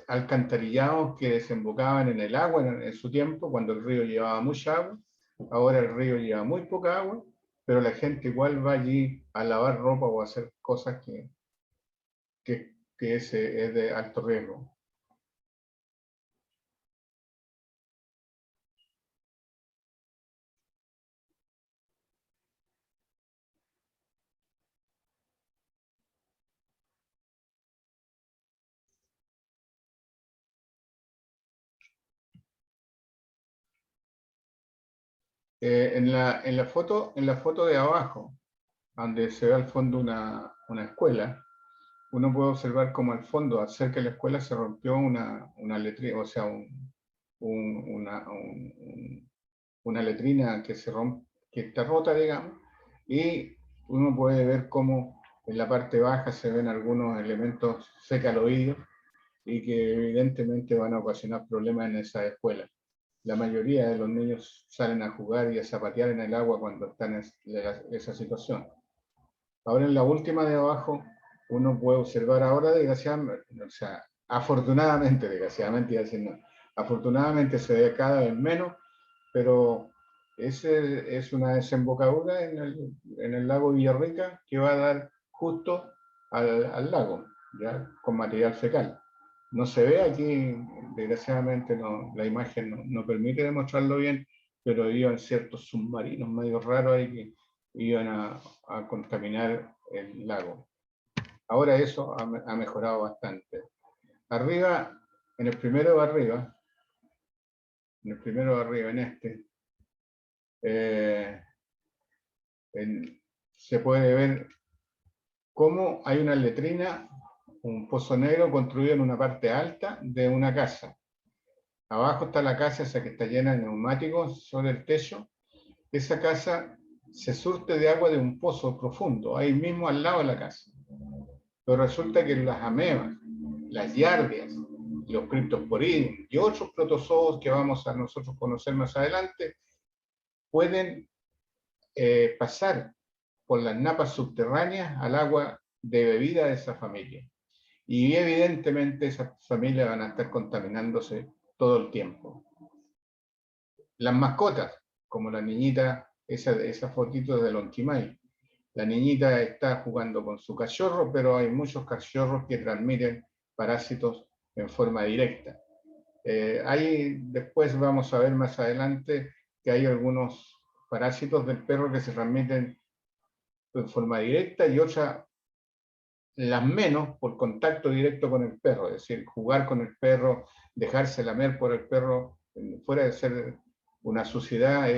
alcantarillados que desembocaban en el agua en su tiempo, cuando el río llevaba mucha agua. Ahora el río lleva muy poca agua, pero la gente igual va allí a lavar ropa o a hacer cosas que es de alto riesgo. En la foto de abajo, donde se ve al fondo una escuela, uno puede observar como al fondo, cerca de la escuela, se rompió una letrina, o sea, una letrina que que está rota, digamos, y uno puede ver cómo en la parte baja se ven algunos elementos fecaloides y que evidentemente van a ocasionar problemas en esa escuela. La mayoría de los niños salen a jugar y a zapatear en el agua cuando están en esa situación. Ahora en la última de abajo, uno puede observar ahora, desgraciadamente, o sea, afortunadamente, desgraciadamente, y así no, afortunadamente se ve cada vez menos, pero ese es una desembocadura en el lago Villarrica que va a dar justo al lago, ya con material fecal. No se ve aquí, desgraciadamente no, la imagen no permite demostrarlo bien, pero iban ciertos submarinos medio raros ahí que iban a contaminar el lago. Ahora eso ha mejorado bastante. Arriba, en el primero de arriba, en este, eh, se puede ver cómo hay una letrina, un pozo negro construido en una parte alta de una casa. Abajo está la casa, esa que está llena de neumáticos sobre el techo. Esa casa se surte de agua de un pozo profundo, ahí mismo al lado de la casa. Pero resulta que las amebas, las giardias, los criptosporidios y otros protozoos que vamos a nosotros conocer más adelante, pueden pasar por las napas subterráneas al agua de bebida de esa familia. Y evidentemente esas familias van a estar contaminándose todo el tiempo. Las mascotas, como la niñita, esa fotito de Lonquimay. La niñita está jugando con su cachorro, pero hay muchos cachorros que transmiten parásitos en forma directa. Ahí después vamos a ver más adelante que hay algunos parásitos del perro que se transmiten en forma directa y otras, las menos, por contacto directo con el perro, es decir, jugar con el perro, dejarse lamer por el perro, fuera de ser una suciedad,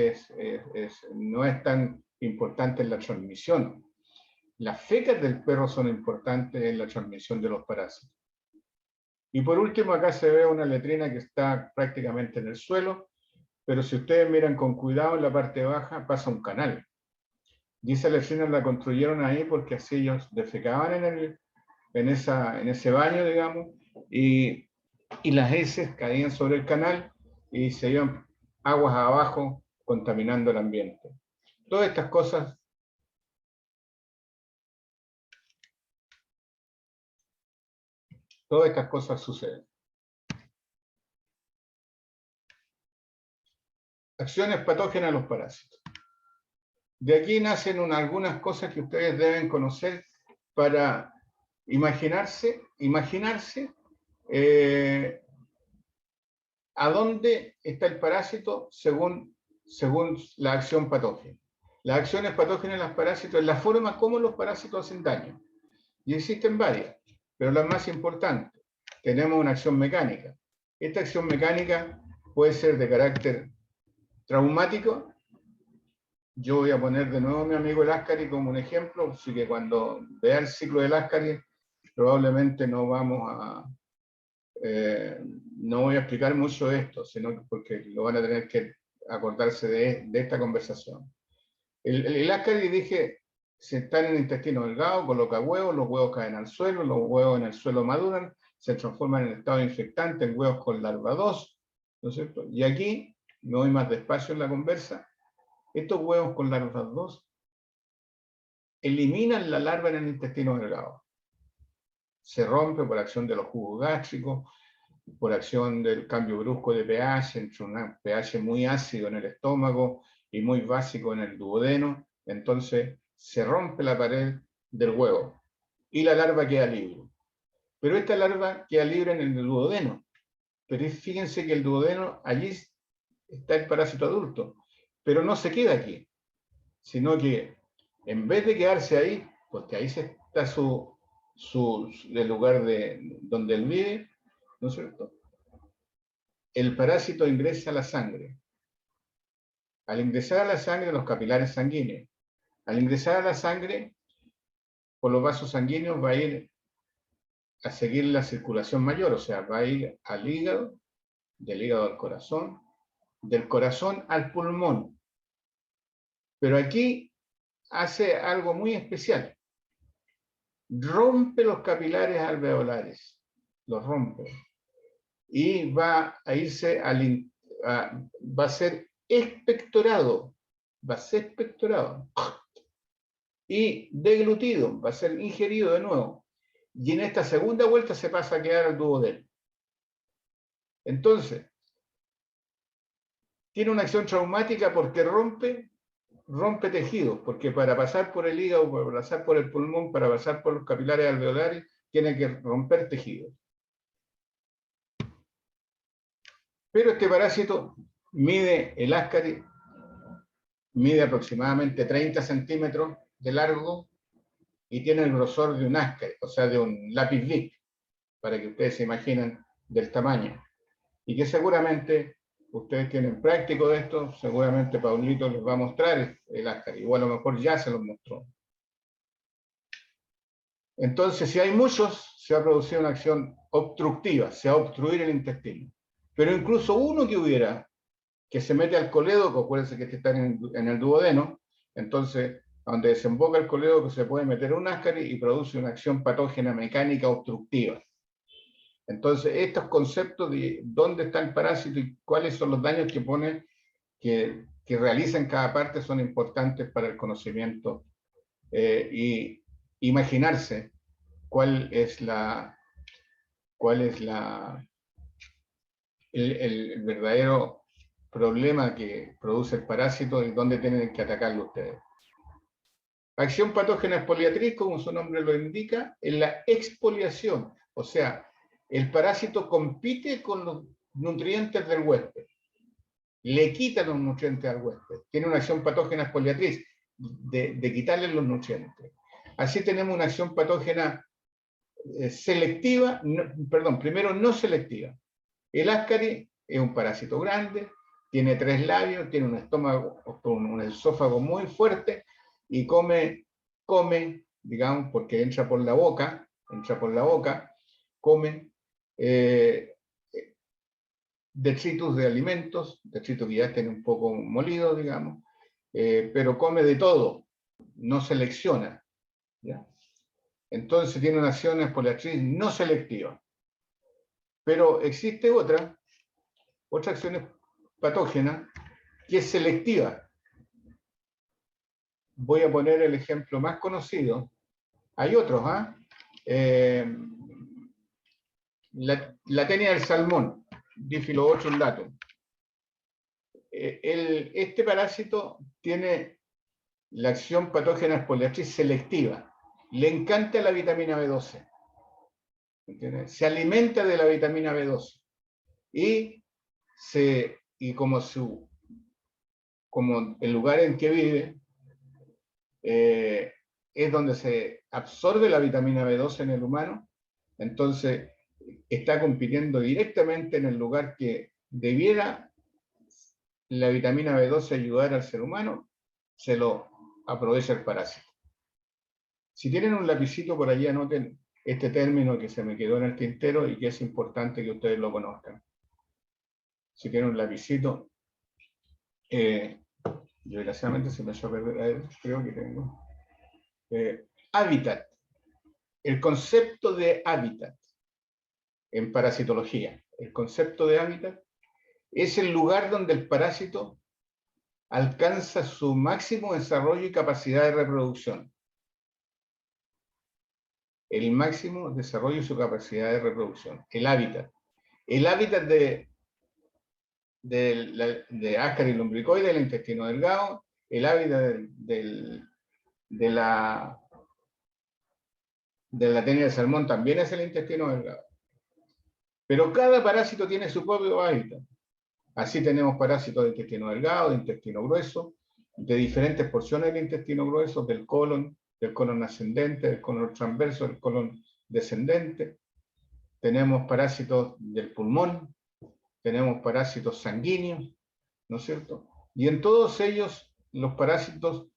no es tan importante en la transmisión. Las fecas del perro son importantes en la transmisión de los parásitos. Y por último, acá se ve una letrina que está prácticamente en el suelo, pero si ustedes miran con cuidado, en la parte baja pasa un canal. Y esa letrina la construyeron ahí porque así ellos defecaban en ese baño, digamos, y las heces caían sobre el canal y se iban aguas abajo contaminando el ambiente. Todas estas cosas suceden. Acciones patógenas a los parásitos. De aquí nacen algunas cosas que ustedes deben conocer para imaginarse a dónde está el parásito según la acción patógena. Las acciones patógenas de los parásitos es la forma como los parásitos hacen daño. Y existen varias, pero la más importante, tenemos una acción mecánica. Esta acción mecánica puede ser de carácter traumático. Yo voy a poner de nuevo a mi amigo el Ascari como un ejemplo, así que cuando vea el ciclo del Ascari, probablemente no voy a explicar mucho de esto, sino porque lo van a tener que acordarse de esta conversación. El Ascari, dije, si está en el intestino delgado, coloca huevos, los huevos caen al suelo, los huevos en el suelo maduran, se transforman en estado infectante en huevos con larva 2, ¿no es cierto? Y aquí, me voy más despacio en la conversa, estos huevos con larvas 2 eliminan la larva en el intestino delgado. Se rompe por acción de los jugos gástricos, por acción del cambio brusco de pH, entre un pH muy ácido en el estómago y muy básico en el duodeno. Entonces se rompe la pared del huevo y la larva queda libre. Pero esta larva queda libre en el duodeno. Pero fíjense que el duodeno, allí está el parásito adulto, pero no se queda aquí, sino que en vez de quedarse ahí, porque ahí está el lugar donde él vive, ¿no es cierto? El parásito ingresa a la sangre. Al ingresar a la sangre, los capilares sanguíneos. Al ingresar a la sangre, por los vasos sanguíneos va a ir a seguir la circulación mayor, o sea, va a ir al hígado, del hígado al corazón, del corazón al pulmón. Pero aquí hace algo muy especial. Rompe los capilares alveolares, los rompe. Y va a irse va a ser expectorado, y deglutido, va a ser ingerido de nuevo. Y en esta segunda vuelta se pasa a quedar al duodeno. Entonces, tiene una acción traumática porque rompe tejidos, porque para pasar por el hígado, para pasar por el pulmón, para pasar por los capilares alveolares, tiene que romper tejidos. Pero este parásito mide, el Ascaris, mide aproximadamente 30 centímetros de largo y tiene el grosor de un Ascaris, o sea, de un lápiz Bic, para que ustedes se imaginen del tamaño. Y que seguramente ustedes tienen práctico de esto, seguramente Paulito les va a mostrar el Ascaris, igual a lo mejor ya se los mostró. Entonces, si hay muchos, se va a producir una acción obstructiva, se va a obstruir el intestino. Pero incluso uno que se mete al colédoco, acuérdense que está en el duodeno, entonces, donde desemboca el colédoco se puede meter un Ascaris y produce una acción patógena mecánica obstructiva. Entonces, estos conceptos de dónde está el parásito y cuáles son los daños que pone, que realiza en cada parte son importantes para el conocimiento y imaginarse cuál es el verdadero problema que produce el parásito y dónde tienen que atacarlo ustedes. Acción patógena expoliatriz, como su nombre lo indica, es la expoliación, o sea, el parásito compite con los nutrientes del huésped, le quita los nutrientes al huésped, tiene una acción patógena expoliatriz, de quitarle los nutrientes. Así tenemos una acción patógena selectiva, primero no selectiva. El Ascaris es un parásito grande, tiene 3 labios, tiene un estómago, un esófago muy fuerte y come, digamos, porque entra por la boca, come detritus de alimentos, detritus que ya estén un poco molidos, digamos, pero come de todo, no selecciona, ¿ya? Entonces tiene una acción expoliatriz no selectiva. Pero existe otra acción patógena que es selectiva. Voy a poner el ejemplo más conocido. Hay otros, la tenia del salmón, Diphyllobotrus latum. Este parásito tiene la acción patógena expoliatriz selectiva. Le encanta la vitamina B12. ¿Entiendes? Se alimenta de la vitamina B12. Y como el lugar en que vive es donde se absorbe la vitamina B12 en el humano, entonces está compitiendo directamente en el lugar que debiera la vitamina B12 ayudar al ser humano, se lo aprovecha el parásito. Si tienen un lapicito por allí, anoten este término que se me quedó en el tintero y que es importante que ustedes lo conozcan. Si tienen un lapicito, yo desgraciadamente se me echó a perder, creo que tengo. Hábitat. El concepto de hábitat en parasitología. El concepto de hábitat es el lugar donde el parásito alcanza su máximo desarrollo y capacidad de reproducción. El máximo desarrollo y su capacidad de reproducción. El hábitat. El hábitat de Ascaris lumbricoides, del intestino delgado, el hábitat de la tenia del salmón también es el intestino delgado. Pero cada parásito tiene su propio hábitat. Así tenemos parásitos de intestino delgado, de intestino grueso, de diferentes porciones del intestino grueso, del colon ascendente, del colon transverso, del colon descendente. Tenemos parásitos del pulmón, tenemos parásitos sanguíneos, ¿no es cierto? Y en todos ellos los parásitos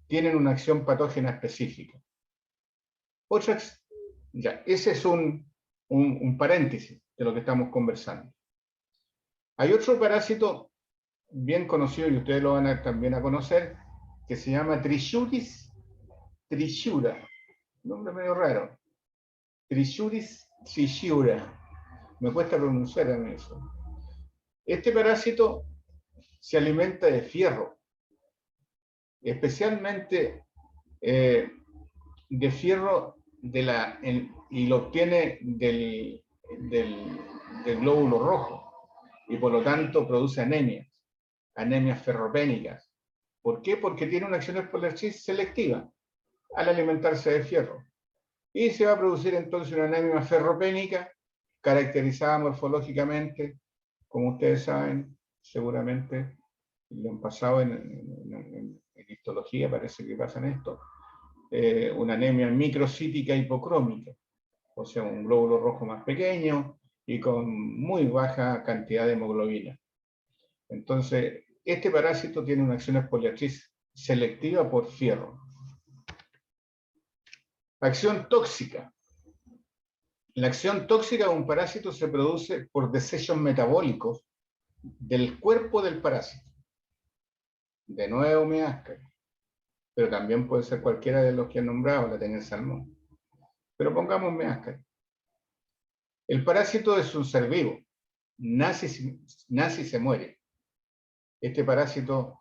tienen una acción patógena específica. Ese es un un paréntesis de lo que estamos conversando. Hay otro parásito bien conocido, y ustedes lo van a, también a conocer, que se llama Trichuris trichiura. Nombre medio raro. Trichuris trichiura. Me cuesta pronunciar a mí eso. Este parásito se alimenta de fierro, especialmente de fierro y lo obtiene del glóbulo rojo, y por lo tanto produce anemias ferropénicas. ¿Por qué? Porque tiene una acción espolártriz selectiva al alimentarse de fierro. Y se va a producir entonces una anemia ferropénica caracterizada morfológicamente, como ustedes saben, seguramente lo han pasado en histología, parece que pasa en esto, una anemia microcítica hipocrómica, o sea, un glóbulo rojo más pequeño y con muy baja cantidad de hemoglobina. Entonces, este parásito tiene una acción espolártriz selectiva por fierro. Acción tóxica. La acción tóxica de un parásito se produce por desechos metabólicos del cuerpo del parásito. De nuevo, Meáscaris. Pero también puede ser cualquiera de los que han nombrado, la tener salmón. Pero pongamos Meáscaris. El parásito es un ser vivo. Nace y se muere. Este parásito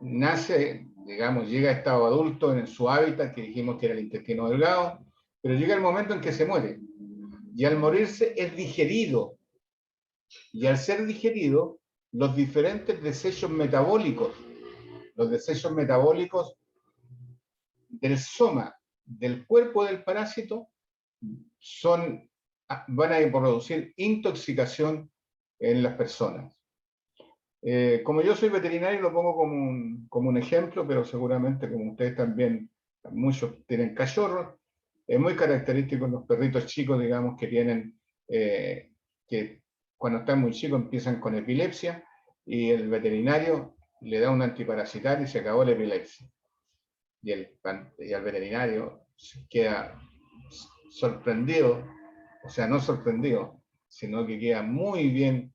nace, digamos, llega a estado adulto en su hábitat, que dijimos que era el intestino delgado, pero llega el momento en que se muere. Y al morirse es digerido. Y al ser digerido, los diferentes desechos metabólicos del soma, del cuerpo del parásito, van a producir intoxicación en las personas. Como yo soy veterinario, lo pongo como un ejemplo, pero seguramente como ustedes también, muchos tienen cachorros, es muy característico en los perritos chicos, digamos, que tienen, que cuando están muy chicos empiezan con epilepsia, y el veterinario le da un antiparasitario y se acabó la epilepsia. Y al veterinario queda sorprendido, o sea, no sorprendido, sino que queda muy bien,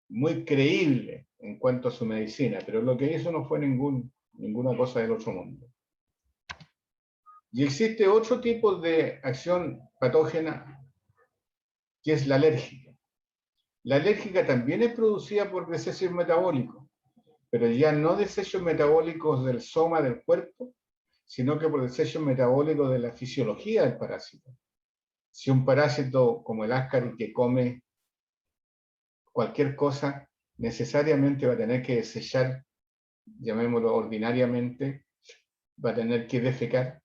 muy creíble en cuanto a su medicina, pero lo que hizo no fue ninguna cosa del otro mundo. Y existe otro tipo de acción patógena, que es la alérgica. La alérgica también es producida por desechos metabólicos, pero ya no desechos metabólicos del soma del cuerpo, sino que por desechos metabólicos de la fisiología del parásito. Si un parásito como el Ascaris, que come cualquier cosa, necesariamente va a tener que desechar, llamémoslo ordinariamente, va a tener que defecar,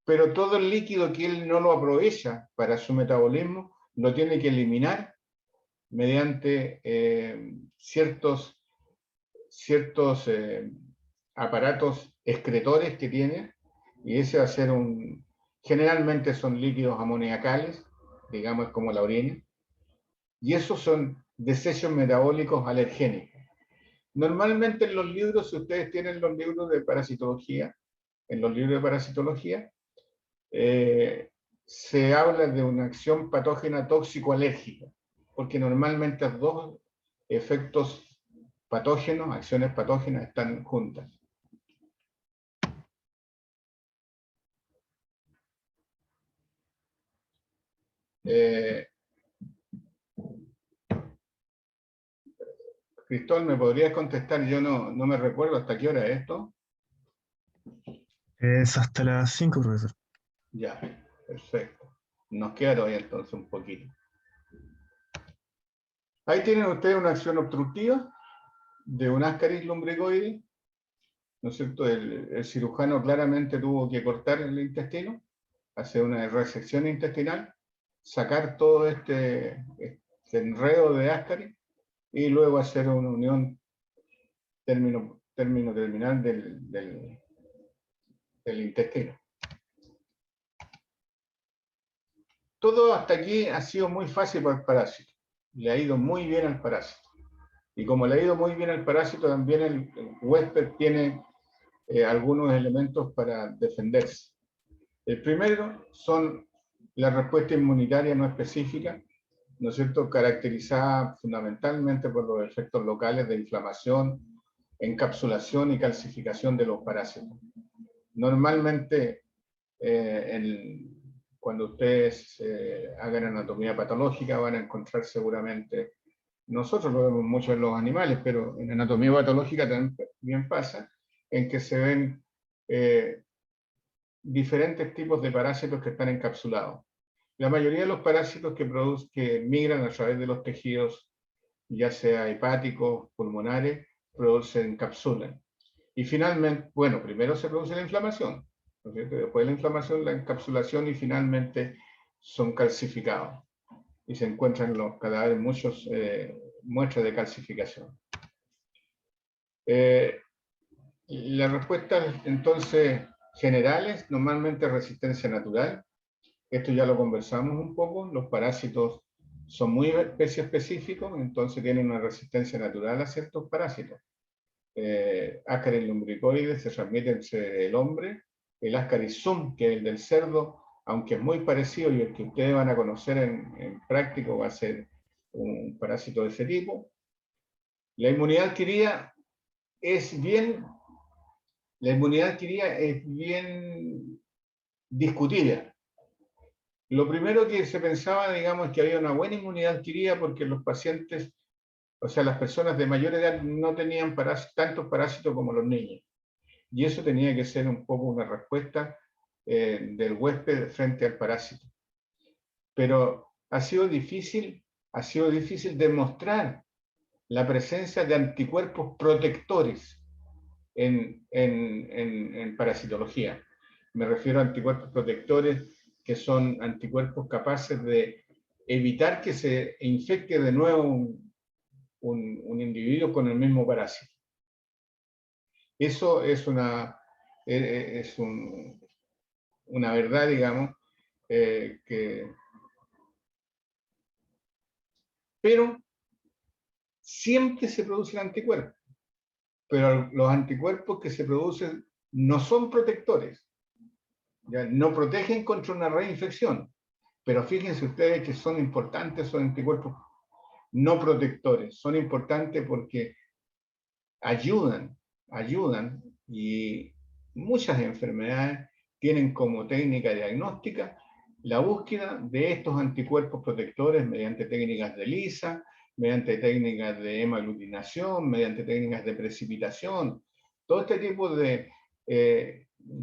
pero todo el líquido que él no lo aprovecha para su metabolismo, lo tiene que eliminar mediante ciertos aparatos excretores que tiene, y ese va a ser generalmente son líquidos amoniacales, digamos como la orina, y esos son desechos metabólicos alergénicos. Normalmente en los libros, si ustedes tienen los libros de parasitología, en los libros de parasitología, se habla de una acción patógena tóxico-alérgica, porque normalmente los dos efectos patógenos, acciones patógenas, están juntas. Cristóbal, ¿me podrías contestar? Yo no me recuerdo hasta qué hora es esto. Es hasta las 5, profesor. Ya, perfecto. Nos queda todavía entonces un poquito. Ahí tienen ustedes una acción obstructiva de un Ascaris lumbricoides, ¿no es cierto? El cirujano claramente tuvo que cortar el intestino, hacer una resección intestinal, sacar todo este enredo de Ascaris y luego hacer una unión terminal del intestino. Todo hasta aquí ha sido muy fácil para el parásito. Le ha ido muy bien al parásito. Y como le ha ido muy bien al parásito, también el huésped tiene algunos elementos para defenderse. El primero son la respuesta inmunitaria no específica, ¿no es cierto?, caracterizada fundamentalmente por los efectos locales de inflamación, encapsulación y calcificación de los parásitos. Normalmente, cuando ustedes hagan anatomía patológica, van a encontrar seguramente, nosotros lo vemos mucho en los animales, pero en anatomía patológica también pasa, en que se ven diferentes tipos de parásitos que están encapsulados. La mayoría de los parásitos que migran a través de los tejidos, ya sea hepáticos, pulmonares, se encapsulan. Y finalmente, bueno, primero se produce la inflamación, ¿no es cierto? Después de la inflamación, la encapsulación, y finalmente son calcificados. Y se encuentran en los cadáveres muchas muestras de calcificación. Las respuestas, entonces, generales, normalmente resistencia natural. Esto ya lo conversamos un poco. Los parásitos son muy especie específicos, entonces tienen una resistencia natural a ciertos parásitos. Ascaris lumbricoides se transmite entre el hombre, el Ascaris sum, que es el del cerdo, aunque es muy parecido y el que ustedes van a conocer en práctico va a ser un parásito de ese tipo. La inmunidad adquirida es bien discutida. Lo primero que se pensaba, digamos, es que había una buena inmunidad adquirida porque los pacientes, o sea, las personas de mayor edad no tenían tantos parásitos como los niños. Y eso tenía que ser un poco una respuesta del huésped frente al parásito. Pero ha sido difícil demostrar la presencia de anticuerpos protectores en parasitología. Me refiero a anticuerpos protectores que son anticuerpos capaces de evitar que se infecte de nuevo un individuo con el mismo parásito. Eso es una verdad, digamos, pero siempre se producen anticuerpos. Pero los anticuerpos que se producen no son protectores, ¿ya? No protegen contra una reinfección, pero fíjense ustedes que son importantes, son anticuerpos no protectores, son importantes porque ayudan, y muchas enfermedades tienen como técnica diagnóstica la búsqueda de estos anticuerpos protectores mediante técnicas de ELISA, mediante técnicas de hemaglutinación, mediante técnicas de precipitación. Todo este tipo de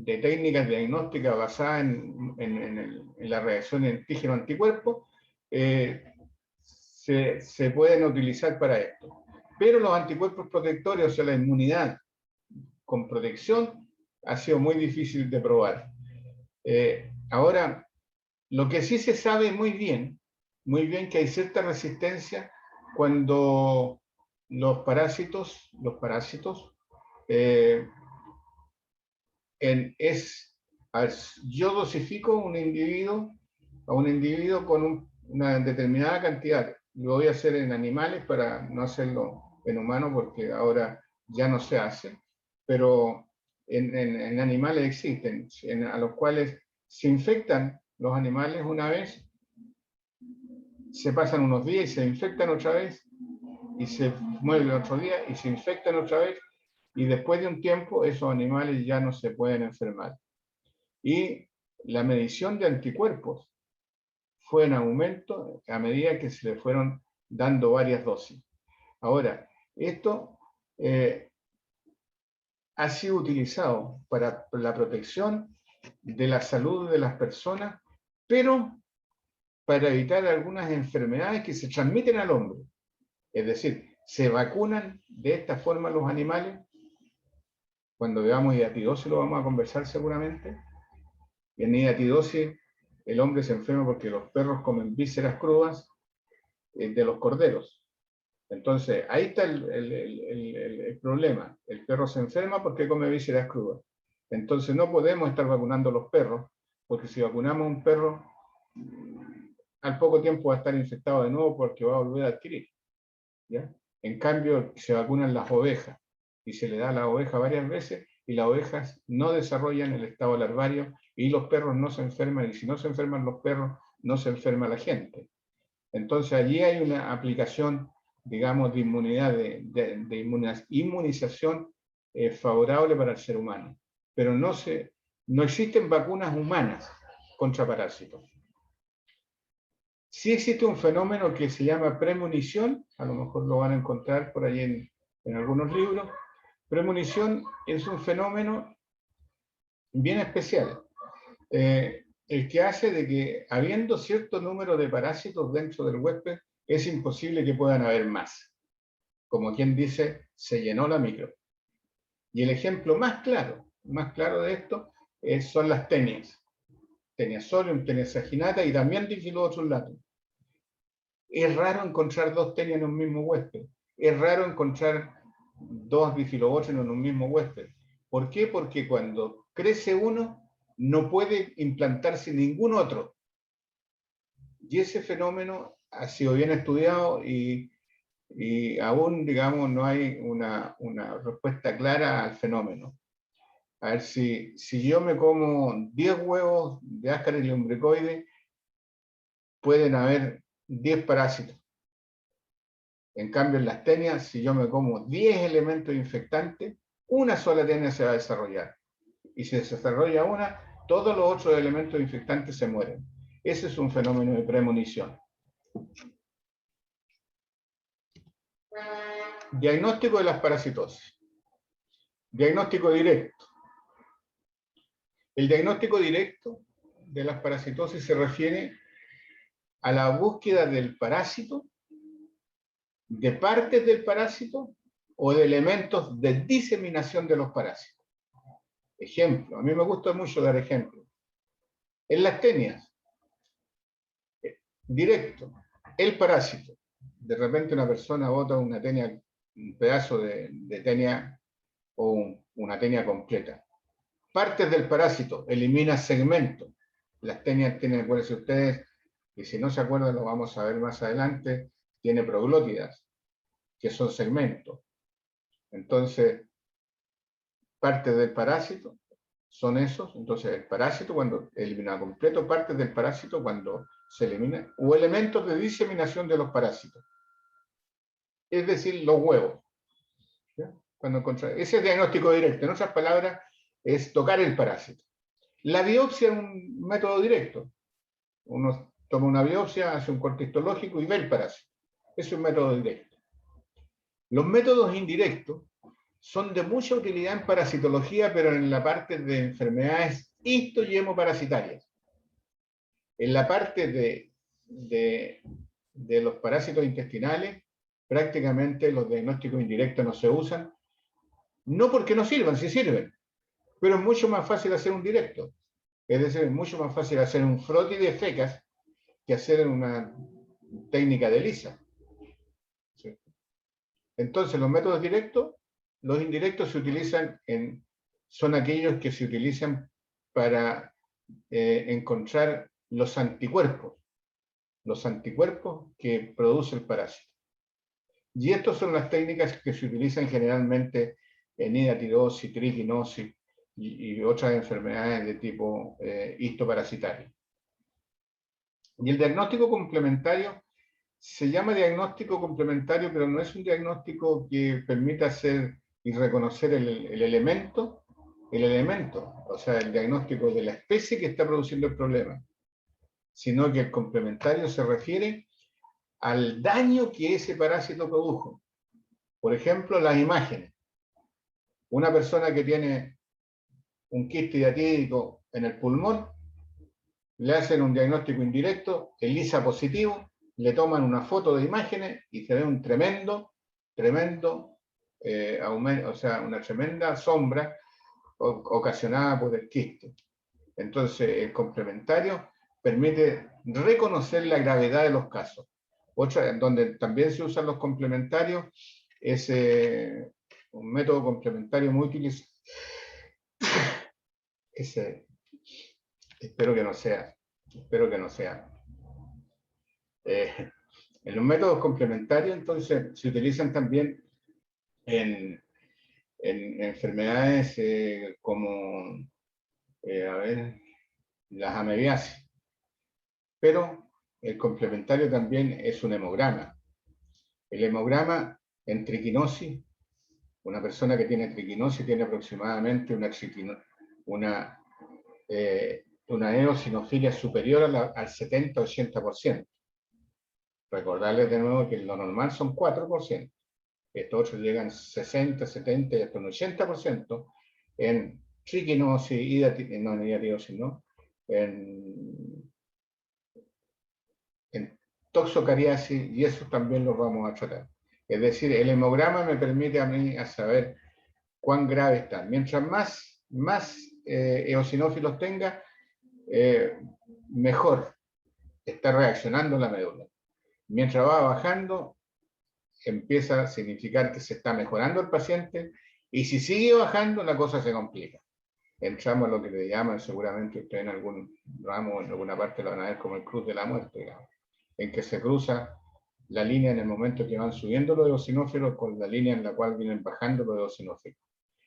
técnicas diagnósticas basadas en la reacción de antígeno-anticuerpo se pueden utilizar para esto. Pero los anticuerpos protectores, o sea, la inmunidad con protección, ha sido muy difícil de probar. Ahora, lo que sí se sabe muy bien que hay cierta resistencia cuando los parásitos, yo dosifico a un individuo con una determinada cantidad. Lo voy a hacer en animales para no hacerlo en humanos porque ahora ya no se hace, pero en animales existen, a los cuales se infectan los animales una vez, se pasan unos días y se infectan otra vez, y se mueven otro día y se infectan otra vez, y después de un tiempo esos animales ya no se pueden enfermar. Y la medición de anticuerpos fue en aumento a medida que se le fueron dando varias dosis. Ahora, esto ha sido utilizado para la protección de la salud de las personas, pero para evitar algunas enfermedades que se transmiten al hombre. Es decir, se vacunan de esta forma los animales. Cuando veamos hidatidosis lo vamos a conversar seguramente. Y en hidatidosis el hombre se enferma porque los perros comen vísceras crudas de los corderos. Entonces, ahí está el problema. El perro se enferma porque come vísceras crudas. Entonces, no podemos estar vacunando a los perros, porque si vacunamos a un perro, al poco tiempo va a estar infectado de nuevo porque va a volver a adquirir, ¿ya? En cambio, se vacunan las ovejas y se le da a la oveja varias veces y las ovejas no desarrollan el estado larvario y los perros no se enferman, y si no se enferman los perros, no se enferma la gente. Entonces allí hay una aplicación, digamos, de inmunidad, de inmunización favorable para el ser humano. Pero no existen vacunas humanas contra parásitos. Sí existe un fenómeno que se llama premonición, a lo mejor lo van a encontrar por ahí en algunos libros. Premonición es un fenómeno bien especial, el que hace de que, habiendo cierto número de parásitos dentro del huésped, es imposible que puedan haber más. Como quien dice, se llenó la micro. Y el ejemplo más claro de esto son las tenias. Tenia solium, tenia saginata y también Diphyllobotrulatum. Es raro encontrar dos tenias en un mismo huésped. Es raro encontrar dos Diphyllobotres en un mismo huésped. ¿Por qué? Porque cuando crece uno, no puede implantarse ningún otro. Y ese fenómeno ha sido bien estudiado y aún, digamos, no hay una respuesta clara al fenómeno. A ver, si yo me como 10 huevos de Ascaris lumbricoides, pueden haber 10 parásitos. En cambio, en las tenias, si yo me como 10 elementos infectantes, una sola tenia se va a desarrollar. Y si se desarrolla una, todos los otros elementos infectantes se mueren. Ese es un fenómeno de premonición. Diagnóstico de las parasitosis. Diagnóstico directo. El diagnóstico directo de las parasitosis se refiere a la búsqueda del parásito, de partes del parásito o de elementos de diseminación de los parásitos. Ejemplo, a mí me gusta mucho dar ejemplos. En las tenias, directo, el parásito. De repente una persona bota una tenia, un pedazo de tenia o una tenia completa. Partes del parásito, elimina segmentos. Las tenias tienen, acuérdense ustedes, y si no se acuerdan lo vamos a ver más adelante, tiene proglótidas, que son segmentos. Entonces, partes del parásito son esos. Entonces, el parásito cuando elimina completo, partes del parásito cuando se elimina, o elementos de diseminación de los parásitos. Es decir, los huevos. Ese es diagnóstico directo. En otras palabras, es tocar el parásito. La biopsia es un método directo. Uno toma una biopsia, hace un corte histológico y ve el parásito. Es un método directo. Los métodos indirectos son de mucha utilidad en parasitología, pero en la parte de enfermedades histo- y hemoparasitarias. En la parte de los parásitos intestinales, prácticamente los diagnósticos indirectos no se usan, no porque no sirvan, sí sirven, pero es mucho más fácil hacer un directo. Es decir, es mucho más fácil hacer un froti de fecas que hacer una técnica de lisa. ¿Sí? Entonces, los métodos directos, los indirectos se utilizan son aquellos que se utilizan para encontrar los anticuerpos que produce el parásito. Y estas son las técnicas que se utilizan generalmente en hidatidosis, triginosis y otras enfermedades de tipo histoparasitario. Y el diagnóstico complementario se llama diagnóstico complementario, pero no es un diagnóstico que permita hacer y reconocer el elemento, o sea, el diagnóstico de la especie que está produciendo el problema, sino que el complementario se refiere al daño que ese parásito produjo. Por ejemplo, las imágenes. Una persona que tiene un quiste hidatídico en el pulmón, le hacen un diagnóstico indirecto, ELISA positivo, le toman una foto de imágenes y se ve un tremendo aumento, o sea, una tremenda sombra ocasionada por el quiste. Entonces, el complementario permite reconocer la gravedad de los casos. Otra, donde también se usan los complementarios, es un método complementario muy utilizado. Espero que no sea. En los métodos complementarios, entonces, se utilizan también en enfermedades como, a ver, las amebiasis. Pero el complementario también es un hemograma. El hemograma en triquinosis, una persona que tiene triquinosis tiene aproximadamente una eosinofilia superior al 70-80%. Recordarles de nuevo que lo normal son 4%. Estos otros llegan 60, 70 y hasta un 80% en triquinosis, no en hidatidiosis, ¿no? En toxocariasis, y eso también los vamos a tratar. Es decir, el hemograma me permite a mí a saber cuán grave están. Mientras más eosinófilos tenga, mejor está reaccionando la médula. Mientras va bajando, empieza a significar que se está mejorando el paciente, y si sigue bajando, la cosa se complica. Entramos a lo que le llaman, seguramente usted en algún ramo, en alguna parte lo van a ver como el cruz de la muerte, digamos, en que se cruza la línea en el momento que van subiendo los eosinófilos con la línea en la cual vienen bajando los eosinófilos.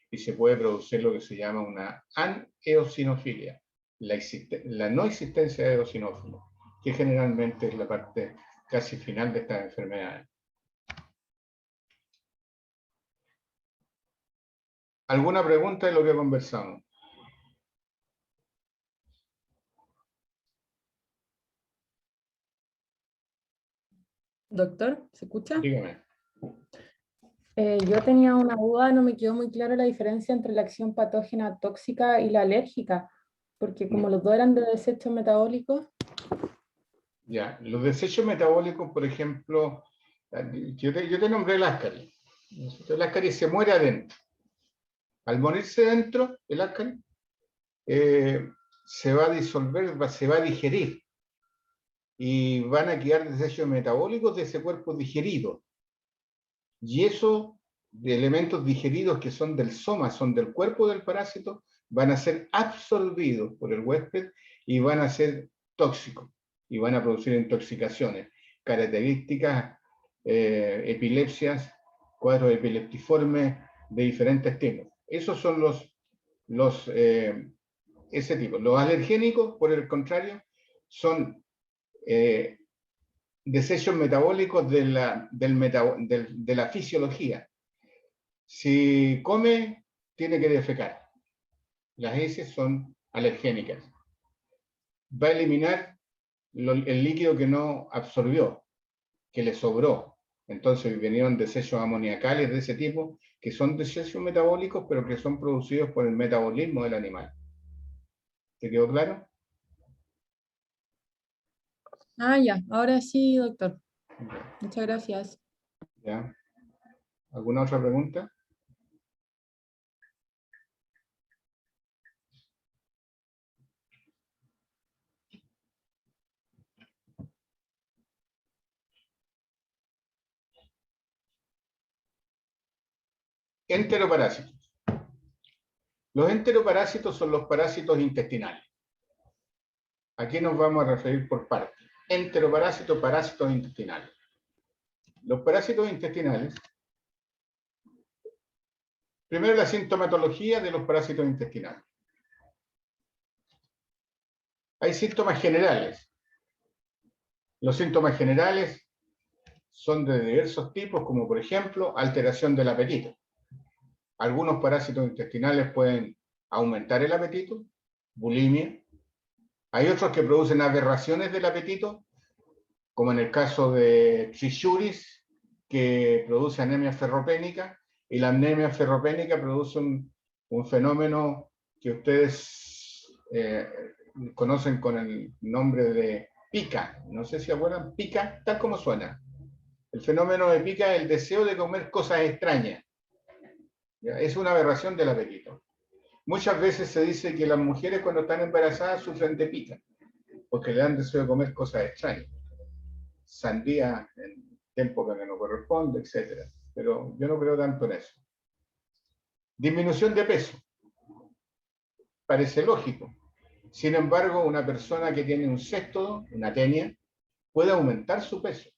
Y se puede producir lo que se llama una aneosinofilia, la no existencia de eosinófilos, que generalmente es la parte casi final de estas enfermedades. ¿Alguna pregunta de lo que conversamos? Doctor, ¿se escucha? Dígame. Yo tenía una duda, no me quedó muy clara la diferencia entre la acción patógena tóxica y la alérgica, porque como los dos eran de desechos metabólicos. Ya, los desechos metabólicos, por ejemplo, yo te nombré el ascaris. El ascaris se muere adentro. Al morirse dentro, el ascaris se va a disolver, se va a digerir. Y van a quedar desechos metabólicos de ese cuerpo digerido. Y eso, de elementos digeridos que son del soma, son del cuerpo del parásito, van a ser absorbidos por el huésped y van a ser tóxicos y van a producir intoxicaciones, características, epilepsias, cuadros epileptiformes de diferentes tipos. Esos son ese tipo. Los alergénicos, por el contrario, son desechos metabólicos de la fisiología. Si come, tiene que defecar. Las heces son alergénicas. Va a eliminar el líquido que no absorbió, que le sobró. Entonces vinieron desechos amoniacales de ese tipo, que son desechos metabólicos, pero que son producidos por el metabolismo del animal. ¿Te quedó claro? Ah, ya, ahora sí, doctor. Muchas gracias. ¿Ya? ¿Alguna otra pregunta? Enteroparásitos. Los enteroparásitos son los parásitos intestinales. Aquí nos vamos a referir por partes. Enteroparásitos, parásitos intestinales. Los parásitos intestinales, primero la sintomatología de los parásitos intestinales. Hay síntomas generales. Los síntomas generales son de diversos tipos, como por ejemplo, alteración del apetito. Algunos parásitos intestinales pueden aumentar el apetito, bulimia. Hay otros que producen aberraciones del apetito, como en el caso de Trichuris, que produce anemia ferropénica, y la anemia ferropénica produce un fenómeno que ustedes conocen con el nombre de pica. No sé si se acuerdan, pica, tal como suena. El fenómeno de pica es el deseo de comer cosas extrañas. ¿Ya? Es una aberración del apetito. Muchas veces se dice que las mujeres cuando están embarazadas sufren de pica, porque le dan deseo de comer cosas extrañas. Sandía en tiempo que no corresponde, etc. Pero yo no creo tanto en eso. Disminución de peso. Parece lógico. Sin embargo, una persona que tiene un céstodo, una tenia, puede aumentar su peso.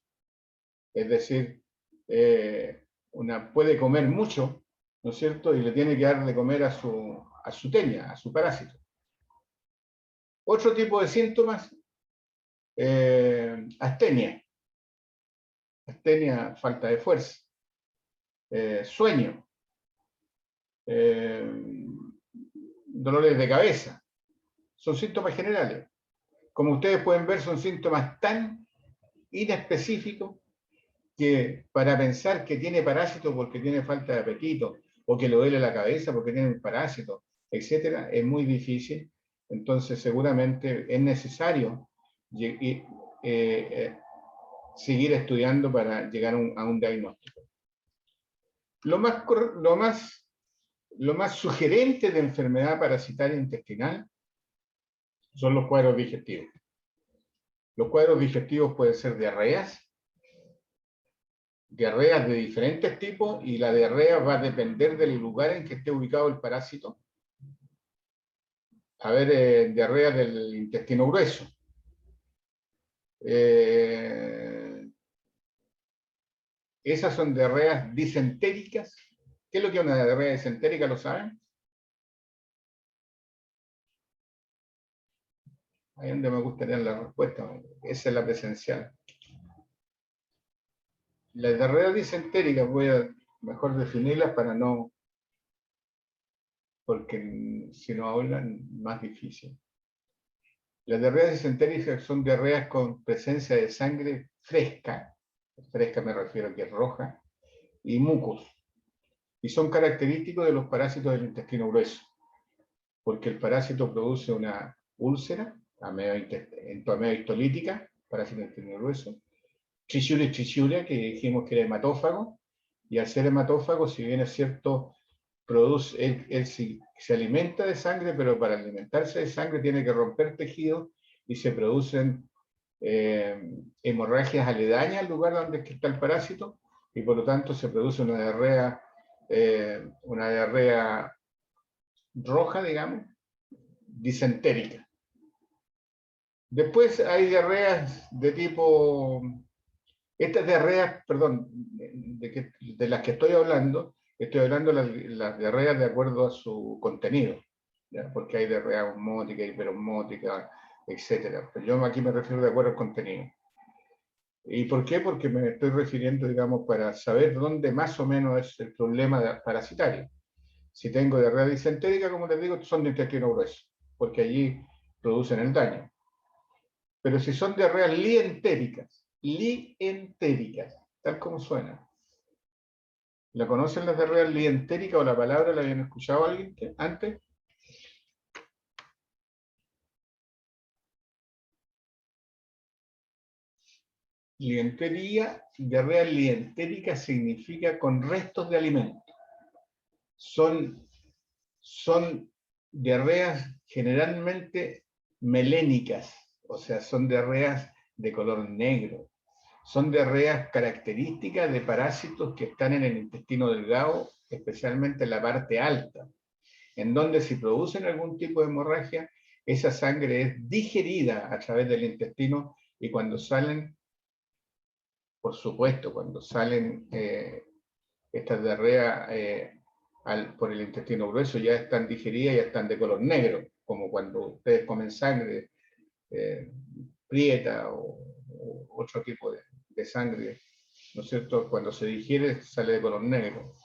Es decir, puede comer mucho, ¿no es cierto? Y le tiene que dar de comer a su tenia, a su parásito. Otro tipo de síntomas, astenia. Astenia, falta de fuerza. Sueño. Dolores de cabeza. Son síntomas generales. Como ustedes pueden ver, son síntomas tan inespecíficos que para pensar que tiene parásito porque tiene falta de apetito, o que le duele la cabeza porque tiene un parásito, etcétera, es muy difícil. Entonces, seguramente es necesario seguir estudiando para llegar a un diagnóstico. Lo más sugerente de enfermedad parasitaria intestinal son los cuadros digestivos. Los cuadros digestivos pueden ser diarreas de diferentes tipos, y la diarrea va a depender del lugar en que esté ubicado el parásito. A ver, diarrea del intestino grueso. Esas son diarreas disentéricas. ¿Qué es lo que es una diarrea disentérica? ¿Lo saben? Ahí es donde me gustaría la respuesta. Esa es la presencial. Las diarreas disentéricas voy a mejor definirlas para no, porque si no hablan, más difícil. Las diarreas disentéricas son diarreas con presencia de sangre fresca. Fresca me refiero a que es roja, y mucos. Y son característicos de los parásitos del intestino grueso, porque el parásito produce una úlcera endomedio histolítica, parásito del intestino grueso, Trichuria, que dijimos que era hematófago, y al ser hematófago, si bien es cierto, él se alimenta de sangre, pero para alimentarse de sangre tiene que romper tejido, y se producen hemorragias aledañas al lugar donde está el parásito, y por lo tanto se produce una diarrea roja, digamos, disentérica. Después hay diarreas de tipo... Estas diarreas, perdón, de las que estoy hablando de las diarreas de acuerdo a su contenido, ¿ya? Porque hay diarrea osmótica, hiperosmótica, etc. Pero yo aquí me refiero de acuerdo al contenido. ¿Y por qué? Porque me estoy refiriendo, digamos, para saber dónde más o menos es el problema parasitario. Si tengo diarrea disentérica, como les digo, son de intestino grueso, porque allí producen el daño. Pero si son diarreas lientéricas, tal como suena. ¿La conocen las diarreas lientéricas, o la palabra la habían escuchado alguien antes? Diarrea lientérica significa con restos de alimento. Son diarreas generalmente melénicas, o sea, son diarreas de color negro. Son diarreas características de parásitos que están en el intestino delgado, especialmente en la parte alta, en donde si producen algún tipo de hemorragia, esa sangre es digerida a través del intestino, y cuando salen, por supuesto, cuando salen estas diarreas por el intestino grueso, ya están digeridas, ya están de color negro, como cuando ustedes comen sangre prieta o otro tipo de sangre, ¿no es cierto? Cuando se digiere sale de color negro.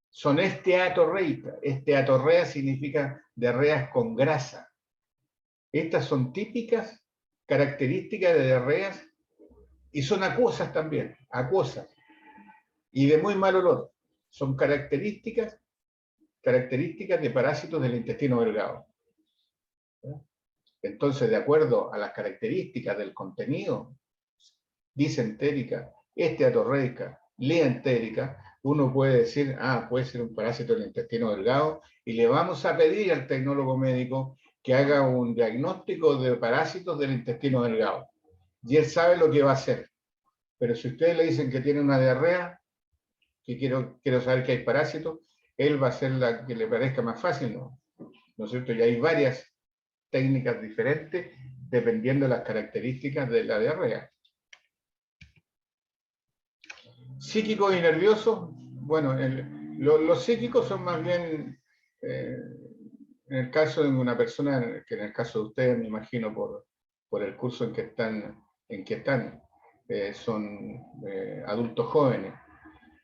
Son esteatorreicas. Esteatorrea significa diarreas con grasa. Estas son típicas características de diarreas, y son acuosas también, acuosas, y de muy mal olor. Son características de parásitos del intestino delgado. Entonces, de acuerdo a las características del contenido, disentérica, esteatorreica, lientérica, uno puede decir, puede ser un parásito del intestino delgado, y le vamos a pedir al tecnólogo médico que haga un diagnóstico de parásitos del intestino delgado. Y él sabe lo que va a hacer. Pero si ustedes le dicen que tiene una diarrea, que quiero saber que hay parásitos, él va a hacer la que le parezca más fácil, ¿no es cierto? Y hay varias técnicas diferentes dependiendo de las características de la diarrea. Psíquicos y nerviosos, bueno, los psíquicos son más bien En el caso de una persona, que en el caso de ustedes, me imagino por el curso en que están, son adultos jóvenes,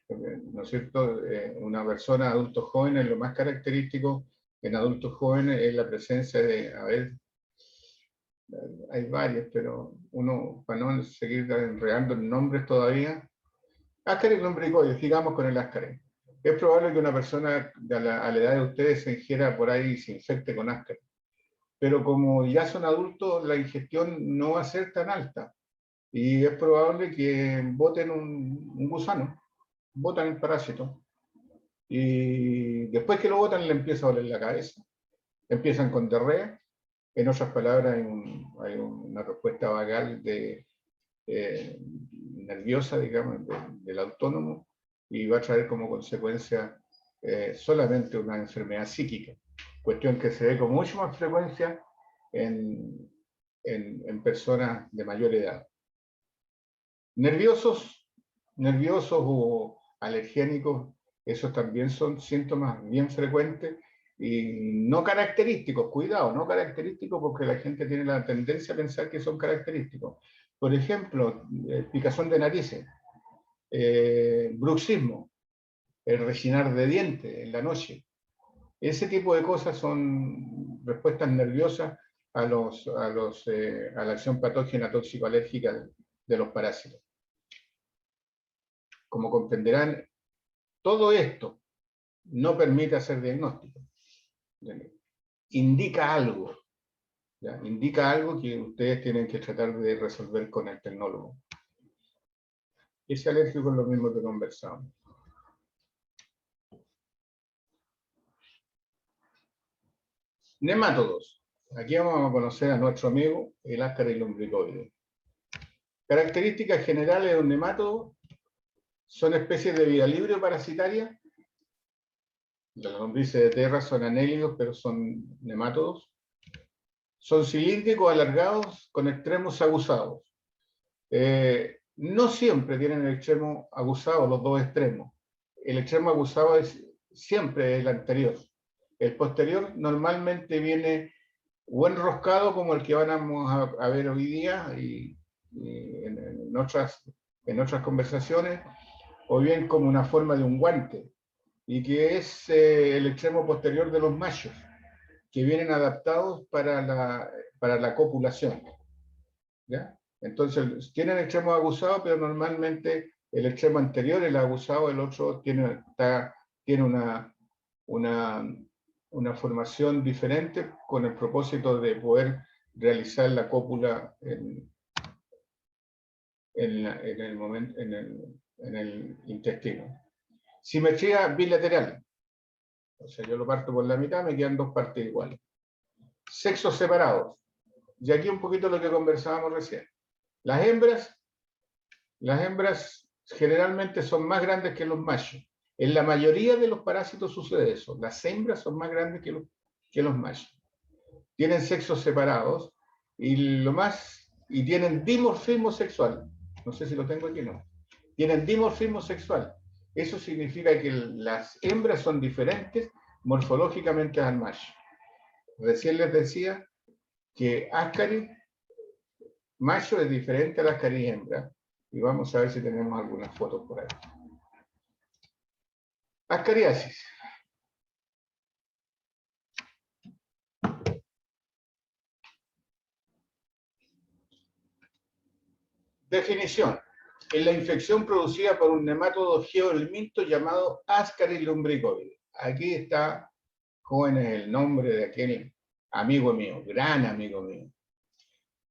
¿no es cierto? Una persona adultos jóvenes, lo más característico en adultos jóvenes es la presencia de, a ver, hay varios, pero uno, para no seguir enredando en nombres todavía, Ascaris lumbricoides, sigamos con el Ascaris. Es probable que una persona a la edad de ustedes se ingiera por ahí y se infecte con Ascaris. Pero como ya son adultos, la ingestión no va a ser tan alta. Y es probable que boten un gusano, botan el parásito. Y después que lo botan, le empieza a doler la cabeza. Empiezan con diarrea. En otras palabras, hay una respuesta vagal nerviosa, digamos, del autónomo, y va a traer como consecuencia solamente una enfermedad psíquica, cuestión que se ve con mucha más frecuencia en personas de mayor edad. Nerviosos o alergénicos, esos también son síntomas bien frecuentes y no característicos, cuidado, no característicos porque la gente tiene la tendencia a pensar que son característicos. Por ejemplo, picazón de narices, bruxismo, el rechinar de dientes en la noche. Ese tipo de cosas son respuestas nerviosas a la acción patógena tóxico-alérgica de los parásitos. Como comprenderán, todo esto no permite hacer diagnóstico. Indica algo. ¿Ya? Indica algo que ustedes tienen que tratar de resolver con el tecnólogo. Ese alérgico es lo mismo que conversamos. Nemátodos. Aquí vamos a conocer a nuestro amigo, el Ascaris lumbricoides. Características generales de un nemátodo: son especies de vida libre o parasitaria. Los lombrices de tierra son anélidos, pero son nemátodos. Son cilíndricos, alargados, con extremos aguzados. No siempre tienen el extremo aguzado, los dos extremos. El extremo aguzado siempre es el anterior. El posterior normalmente viene o enroscado, como el que vamos a ver hoy día y en otras conversaciones, o bien como una forma de un guante, y que es el extremo posterior de los machos, que vienen adaptados para la copulación. ¿Ya? Entonces, tienen extremos aguzados, pero normalmente el extremo anterior, el aguzado, el otro tiene una formación diferente con el propósito de poder realizar la cópula en el intestino. Simetría bilateral. O sea, yo lo parto por la mitad, me quedan dos partes iguales. Sexos separados. Y aquí un poquito lo que conversábamos recién. Las hembras generalmente son más grandes que los machos. En la mayoría de los parásitos sucede eso. Las hembras son más grandes que los machos. Tienen sexos separados y tienen dimorfismo sexual. No sé si lo tengo aquí o no. Tienen dimorfismo sexual. Eso significa que las hembras son diferentes morfológicamente al macho. Recién les decía que Ascaris macho es diferente al Ascaris hembra. Y vamos a ver si tenemos algunas fotos por ahí. Ascariasis. Definición. Es la infección producida por un nemátodo geohelminto llamado Ascaris lumbricoides. Aquí está, jóvenes, el nombre de aquel amigo mío, gran amigo mío.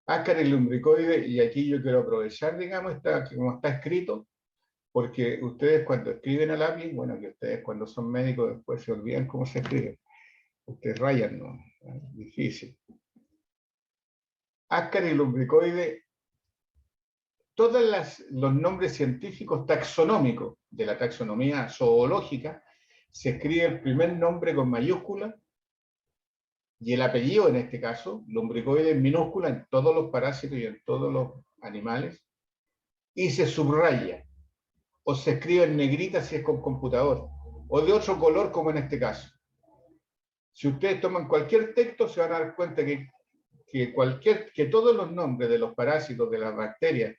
Ascaris lumbricoides, y aquí yo quiero aprovechar, digamos, como está escrito, porque ustedes cuando escriben a lápiz, bueno, que ustedes cuando son médicos después se olvidan cómo se escribe. Ustedes rayan, ¿no? Es difícil. Ascaris lumbricoides, todos los nombres científicos taxonómicos de la taxonomía zoológica, se escribe el primer nombre con mayúscula y el apellido, en este caso, lumbricoides en minúscula en todos los parásitos y en todos los animales, y se subraya, o se escribe en negrita si es con computador, o de otro color como en este caso. Si ustedes toman cualquier texto, se van a dar cuenta que todos los nombres de los parásitos, de las bacterias,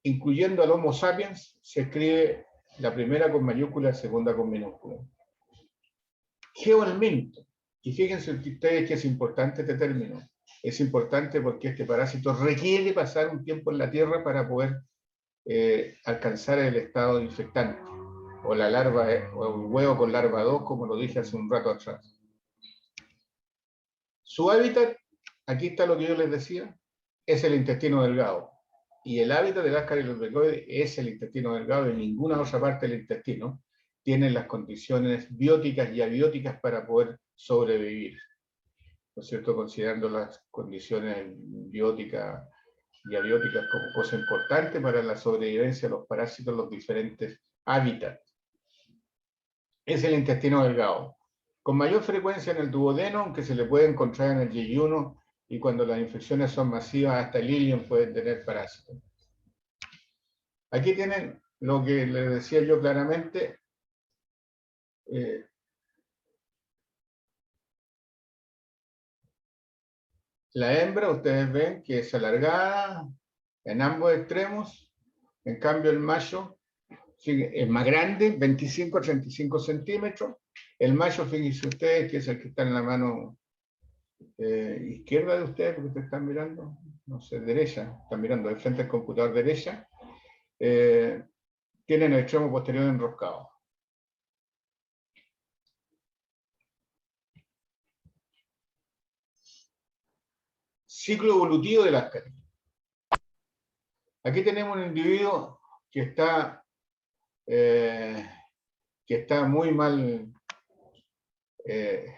incluyendo al Homo sapiens, se escribe la primera con mayúscula, la segunda con minúscula. Geoelminto. Y fíjense ustedes que es importante este término. Es importante porque este parásito requiere pasar un tiempo en la Tierra para poder alcanzar el estado infectante, o la larva, o el huevo con larva 2, como lo dije hace un rato atrás. Su hábitat, aquí está lo que yo les decía, es el intestino delgado. Y el hábitat del Ascaris vergoides es el intestino delgado, y ninguna otra parte del intestino tiene las condiciones bióticas y abióticas para poder sobrevivir, ¿no es cierto? Considerando las condiciones bióticas y abióticas como cosa importante para la sobrevivencia de los parásitos en los diferentes hábitats. Es el intestino delgado. Con mayor frecuencia en el duodeno, aunque se le puede encontrar en el yeyuno, y cuando las infecciones son masivas, hasta el ilion pueden tener parásitos. Aquí tienen lo que les decía yo claramente. La hembra, ustedes ven que es alargada en ambos extremos. En cambio, el macho es más grande, 25 a 35 centímetros. El macho, fíjense ustedes, que es el que está en la mano izquierda de ustedes, porque ustedes están mirando, no sé, derecha, están mirando de frente al computador derecha, tienen el extremo posterior enroscado. Ciclo evolutivo del Ascaris. Aquí tenemos un individuo que está muy mal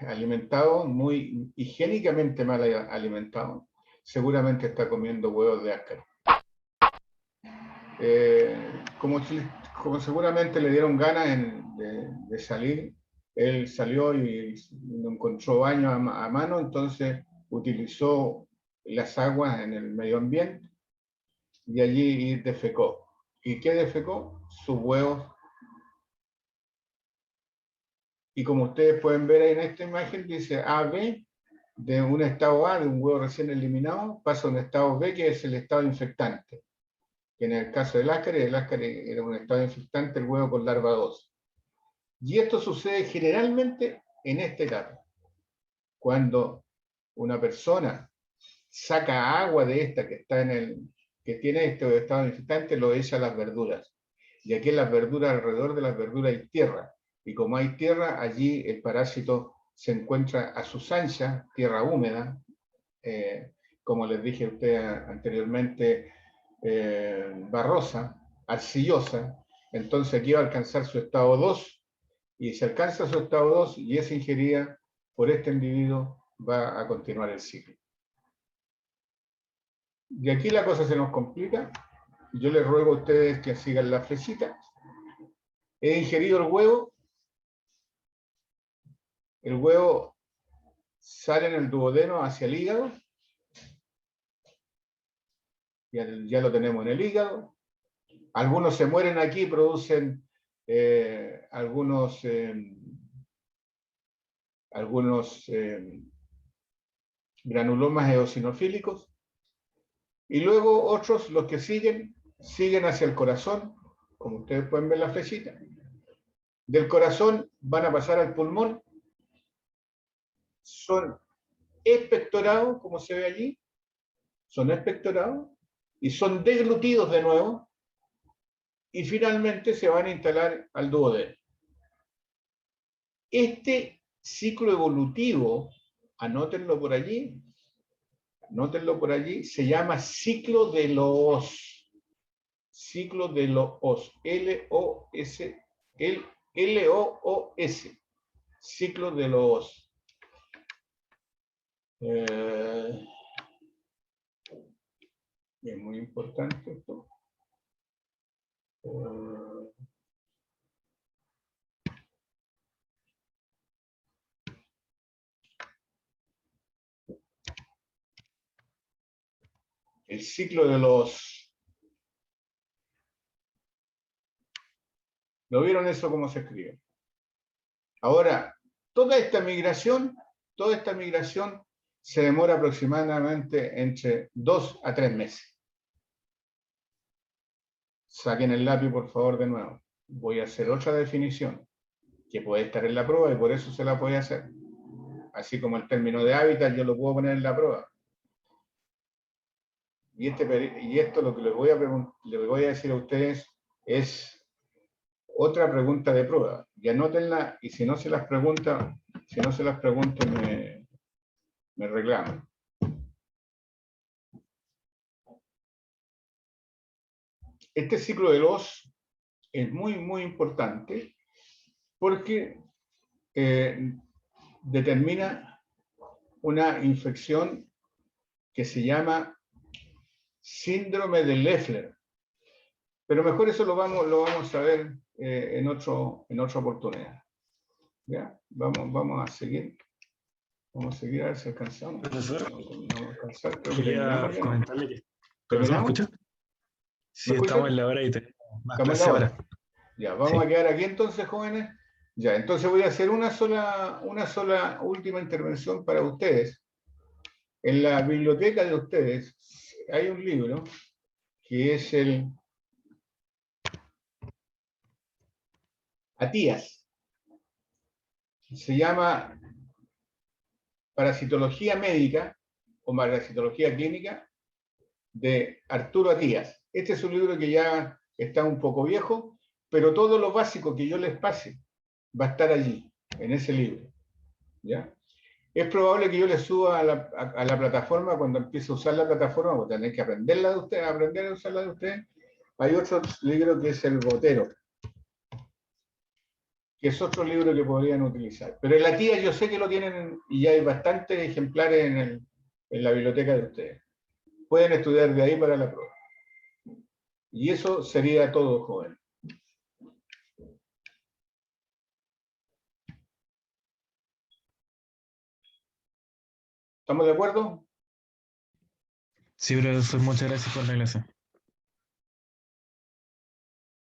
alimentado, muy higiénicamente mal alimentado. Seguramente está comiendo huevos de Ascaris. Como seguramente le dieron ganas de salir, él salió y no encontró baño a mano, entonces utilizó las aguas en el medio ambiente y allí defecó. ¿Y qué defecó? Sus huevos. Y como ustedes pueden ver ahí en esta imagen, dice AB, de un estado A, de un huevo recién eliminado, pasa a un estado B, que es el estado infectante. Que en el caso del Ascaris era un estado infectante, el huevo con larva 2. Y esto sucede generalmente en esta etapa. Cuando una persona saca agua de esta que tiene este estado infectante, lo echa a las verduras. Y aquí en las verduras, alrededor de las verduras hay tierra. Y como hay tierra, allí el parásito se encuentra a sus anchas, tierra húmeda, como les dije a ustedes anteriormente, barrosa, arcillosa. Entonces aquí va a alcanzar su estado 2, y si alcanza su estado 2 y es ingerida por este individuo, va a continuar el ciclo. Y aquí la cosa se nos complica. Yo les ruego a ustedes que sigan la flechita. He ingerido el huevo sale en el duodeno hacia el hígado, ya lo tenemos en el hígado. Algunos se mueren aquí y producen algunos granulomas eosinofílicos, y luego otros, los que siguen hacia el corazón, como ustedes pueden ver la flechita. Del corazón van a pasar al pulmón, son expectorados, como se ve allí, son expectorados, y son deglutidos de nuevo, y finalmente se van a instalar al duodeno. Este ciclo evolutivo, anótenlo por allí, se llama ciclo de Loos. Ciclo de Loos, L-O-S, L-O-O-S, ciclo de Loos. Es muy importante esto. El ciclo de los... ¿Lo vieron eso cómo se escribe? Ahora, toda esta migración toda esta migración se demora aproximadamente entre 2 a 3 meses. Saquen el lápiz, por favor, de nuevo. Voy a hacer otra definición, que puede estar en la prueba y por eso se la puede hacer. Así como el término de hábitat, yo lo puedo poner en la prueba. Y esto lo que les voy a decir a ustedes es otra pregunta de prueba. Y anótenla, y si no se las pregunto, me reclaman. Este ciclo de Loss es muy, muy importante porque determina una infección que se llama síndrome de Leffler. Pero mejor eso lo vamos a ver en otra oportunidad. ¿Ya? Vamos a seguir. Vamos a seguir a ver si alcanzamos. Profesor, no alcanzar, pero quería comentarle que... ¿Profesor, me escucha? Sí, ¿Me estamos escucha? en la hora y tenemos más ¿Estamos en clase la ahora. hora? Ya, vamos a quedar aquí entonces, jóvenes. Ya, entonces voy a hacer una sola última intervención para ustedes. En la biblioteca de ustedes hay un libro que es el Atías. Se llama Parasitología Médica o Parasitología Clínica de Arturo Atías. Este es un libro que ya está un poco viejo, pero todo lo básico que yo les pase va a estar allí, en ese libro. ¿Ya? Es probable que yo les suba a la plataforma cuando empiece a usar la plataforma, porque tenéis que aprenderla de ustedes, aprender a usarla de ustedes. Hay otro libro que es El Gotero, que es otro libro que podrían utilizar. Pero en la tía yo sé que lo tienen y ya hay bastantes ejemplares en la biblioteca de ustedes. Pueden estudiar de ahí para la prueba. Y eso sería todo, joven. ¿Estamos de acuerdo? Sí, profesor, muchas gracias por la clase.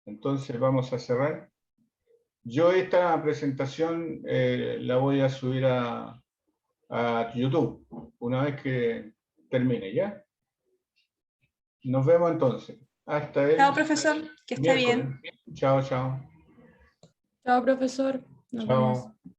Entonces vamos a cerrar. Yo esta presentación la voy a subir a YouTube una vez que termine, ¿ya? Nos vemos entonces. Hasta el Chao, profesor, que esté bien. miércoles. Chao, chao. Chao, profesor. Nos vemos. Chao.